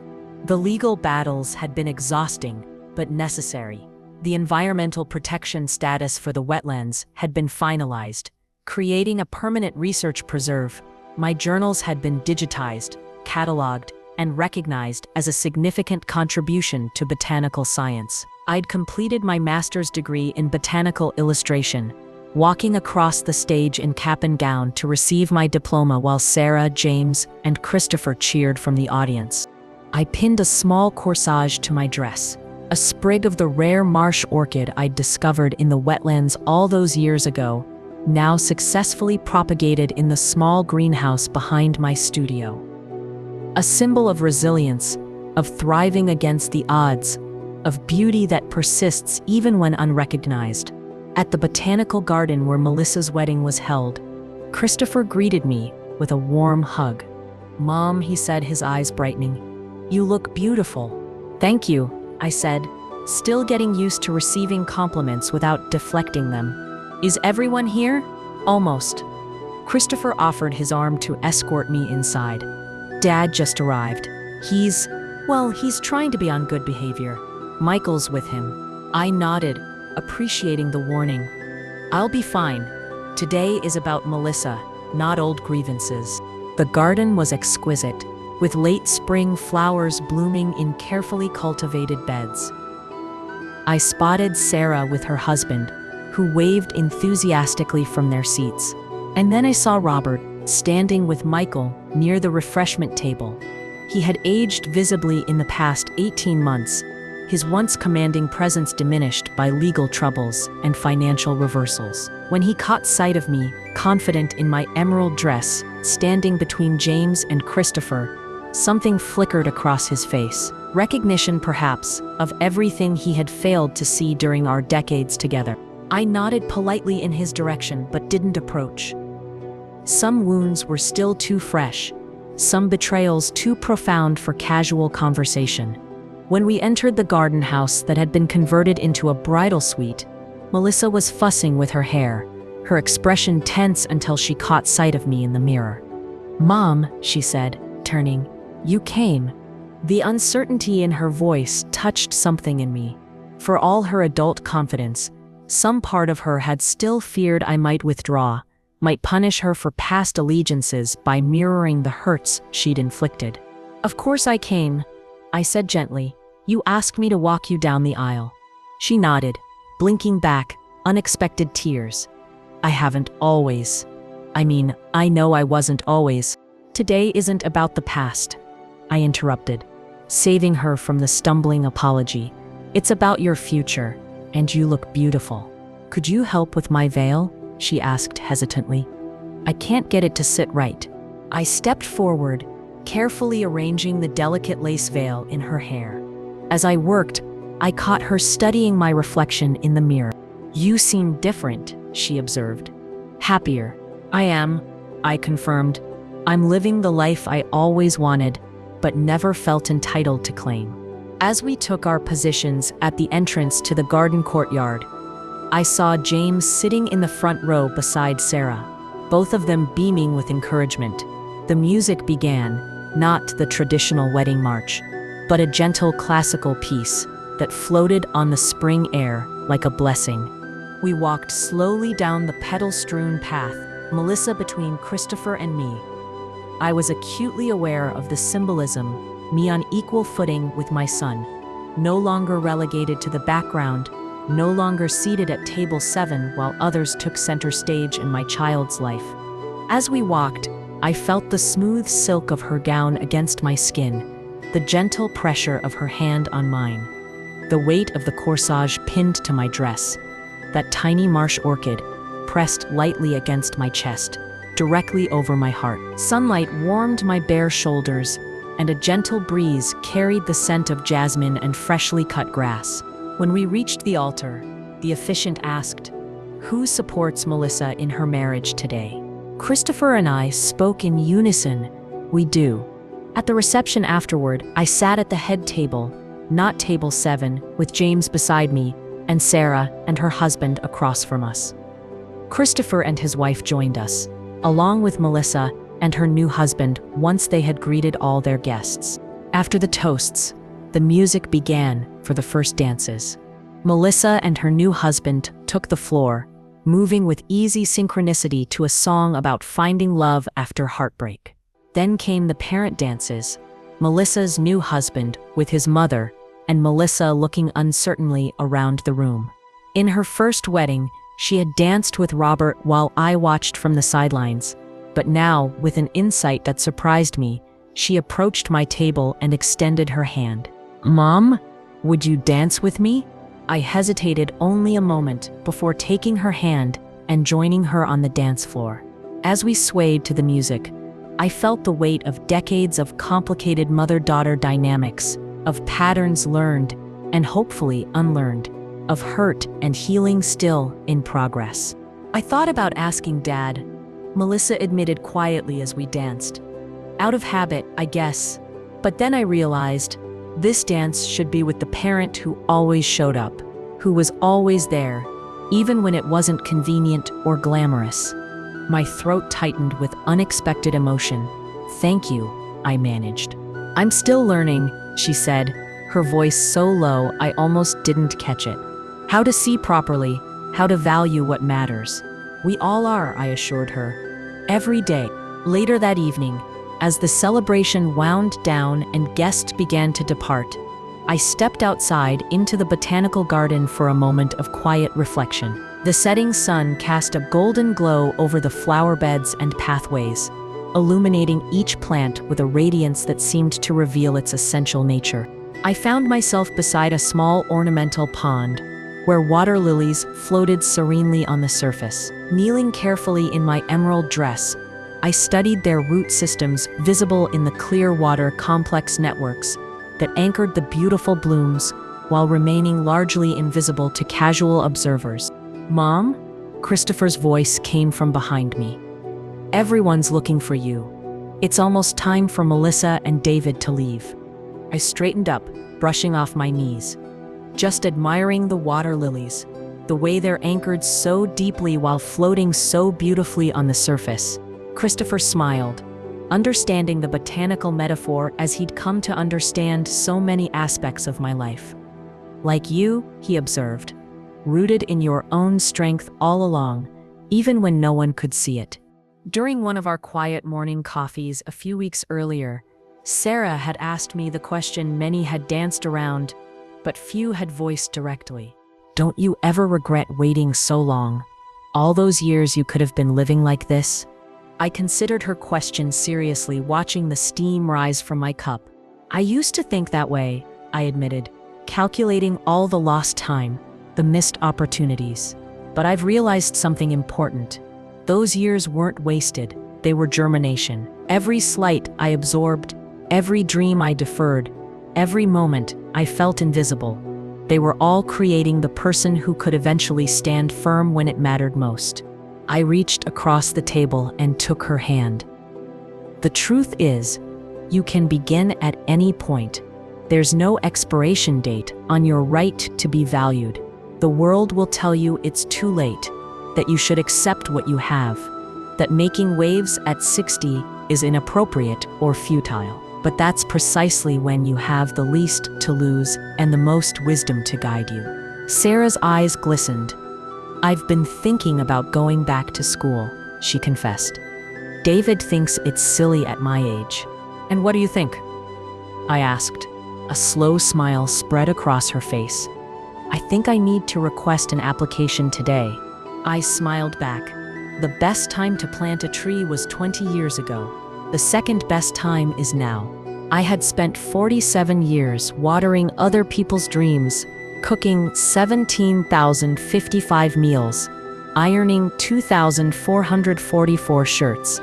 The legal battles had been exhausting, but necessary. The environmental protection status for the wetlands had been finalized, creating a permanent research preserve. My journals had been digitized, cataloged, and recognized as a significant contribution to botanical science. I'd completed my master's degree in botanical illustration, walking across the stage in cap and gown to receive my diploma while Sarah, James, and Christopher cheered from the audience. I pinned a small corsage to my dress, a sprig of the rare marsh orchid I'd discovered in the wetlands all those years ago, now successfully propagated in the small greenhouse behind my studio. A symbol of resilience, of thriving against the odds, of beauty that persists even when unrecognized. At the botanical garden where Melissa's wedding was held, Christopher greeted me with a warm hug. "Mom," he said, his eyes brightening, "you look beautiful." "Thank you," I said, still getting used to receiving compliments without deflecting them. "Is everyone here?" "Almost." Christopher offered his arm to escort me inside. Dad just arrived. He's trying to be on good behavior. Michael's with him. I nodded, appreciating the warning. I'll be fine. Today is about Melissa, not old grievances. The garden was exquisite, with late spring flowers blooming in carefully cultivated beds. I spotted Sarah with her husband, who waved enthusiastically from their seats. And then I saw Robert, standing with Michael near the refreshment table. He had aged visibly in the past 18 months, his once commanding presence diminished by legal troubles and financial reversals. When he caught sight of me, confident in my emerald dress, standing between James and Christopher, something flickered across his face. Recognition, perhaps, of everything he had failed to see during our decades together. I nodded politely in his direction but didn't approach. Some wounds were still too fresh, some betrayals too profound for casual conversation. When we entered the garden house that had been converted into a bridal suite, Melissa was fussing with her hair, her expression tense until she caught sight of me in the mirror. "Mom," she said, turning, "you came." The uncertainty in her voice touched something in me. For all her adult confidence, some part of her had still feared I might withdraw, might punish her for past allegiances by mirroring the hurts she'd inflicted. "Of course I came," I said gently. "You asked me to walk you down the aisle." She nodded, blinking back, unexpected tears. "I haven't always. I know I wasn't always." "Today isn't about the past," I interrupted, saving her from the stumbling apology. "It's about your future, and you look beautiful." "Could you help with my veil?" she asked hesitantly. "I can't get it to sit right." I stepped forward, carefully arranging the delicate lace veil in her hair. As I worked, I caught her studying my reflection in the mirror. "You seem different," she observed. "Happier." "I am," I confirmed. "I'm living the life I always wanted, but never felt entitled to claim." As we took our positions at the entrance to the garden courtyard, I saw James sitting in the front row beside Sarah, both of them beaming with encouragement. The music began, not the traditional wedding march, but a gentle classical piece that floated on the spring air like a blessing. We walked slowly down the petal-strewn path, Melissa between Christopher and me. I was acutely aware of the symbolism, me on equal footing with my son, no longer relegated to the background, no longer seated at table 7 while others took center stage in my child's life. As we walked, I felt the smooth silk of her gown against my skin, the gentle pressure of her hand on mine, the weight of the corsage pinned to my dress, that tiny marsh orchid pressed lightly against my chest, directly over my heart. Sunlight warmed my bare shoulders, and a gentle breeze carried the scent of jasmine and freshly cut grass. When we reached the altar, the officiant asked, "Who supports Melissa in her marriage today?" Christopher and I spoke in unison, "We do." At the reception afterward, I sat at the head table, not table 7, with James beside me, and Sarah and her husband across from us. Christopher and his wife joined us, along with Melissa and her new husband once they had greeted all their guests. After the toasts, the music began for the first dances. Melissa and her new husband took the floor, moving with easy synchronicity to a song about finding love after heartbreak. Then came the parent dances, Melissa's new husband with his mother, and Melissa looking uncertainly around the room. In her first wedding, she had danced with Robert while I watched from the sidelines, but now, with an insight that surprised me, she approached my table and extended her hand. "Mom, would you dance with me?" I hesitated only a moment before taking her hand and joining her on the dance floor. As we swayed to the music, I felt the weight of decades of complicated mother-daughter dynamics, of patterns learned and hopefully unlearned, of hurt and healing still in progress. "I thought about asking Dad," Melissa admitted quietly as we danced. "Out of habit, I guess. But then I realized, this dance should be with the parent who always showed up, who was always there, even when it wasn't convenient or glamorous." My throat tightened with unexpected emotion. "Thank you," I managed. "I'm still learning," she said, her voice so low I almost didn't catch it. "How to see properly, how to value what matters." "We all are," I assured her. Every day. Later that evening, as the celebration wound down and guests began to depart, I stepped outside into the botanical garden for a moment of quiet reflection. The setting sun cast a golden glow over the flower beds and pathways, illuminating each plant with a radiance that seemed to reveal its essential nature. I found myself beside a small ornamental pond, where water lilies floated serenely on the surface. Kneeling carefully in my emerald dress, I studied their root systems visible in the clear water complex networks that anchored the beautiful blooms while remaining largely invisible to casual observers. "Mom?" Christopher's voice came from behind me. "Everyone's looking for you. It's almost time for Melissa and David to leave." I straightened up, brushing off my knees, just admiring the water lilies, the way they're anchored so deeply while floating so beautifully on the surface. Christopher smiled, understanding the botanical metaphor as he'd come to understand so many aspects of my life. "Like you," he observed, "rooted in your own strength all along, even when no one could see it." During one of our quiet morning coffees a few weeks earlier, Sarah had asked me the question many had danced around, but few had voiced directly. "Don't you ever regret waiting so long? All those years you could have been living like this?" I considered her question seriously, watching the steam rise from my cup. "I used to think that way," I admitted, calculating all the lost time, the missed opportunities. "But I've realized something important. Those years weren't wasted, they were germination. Every slight I absorbed, every dream I deferred, every moment I felt invisible, they were all creating the person who could eventually stand firm when it mattered most." I reached across the table and took her hand. "The truth is, you can begin at any point. There's no expiration date on your right to be valued. The world will tell you it's too late, that you should accept what you have, that making waves at 60 is inappropriate or futile. But that's precisely when you have the least to lose and the most wisdom to guide you." Sarah's eyes glistened. "I've been thinking about going back to school," she confessed. "David thinks it's silly at my age." "And what do you think?" I asked. A slow smile spread across her face. "I think I need to request an application today." I smiled back. The best time to plant a tree was 20 years ago. The second best time is now. I had spent 47 years watering other people's dreams, cooking 17,055 meals, ironing 2,444 shirts,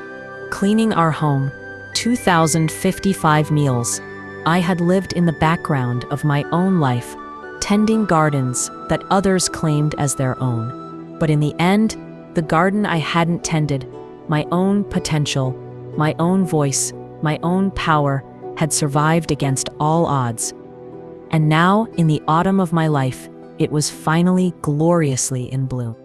cleaning our home 2,055 meals. I had lived in the background of my own life, tending gardens that others claimed as their own. But in the end, the garden I hadn't tended, my own potential, my own voice, my own power, had survived against all odds. And now, in the autumn of my life, it was finally gloriously in bloom.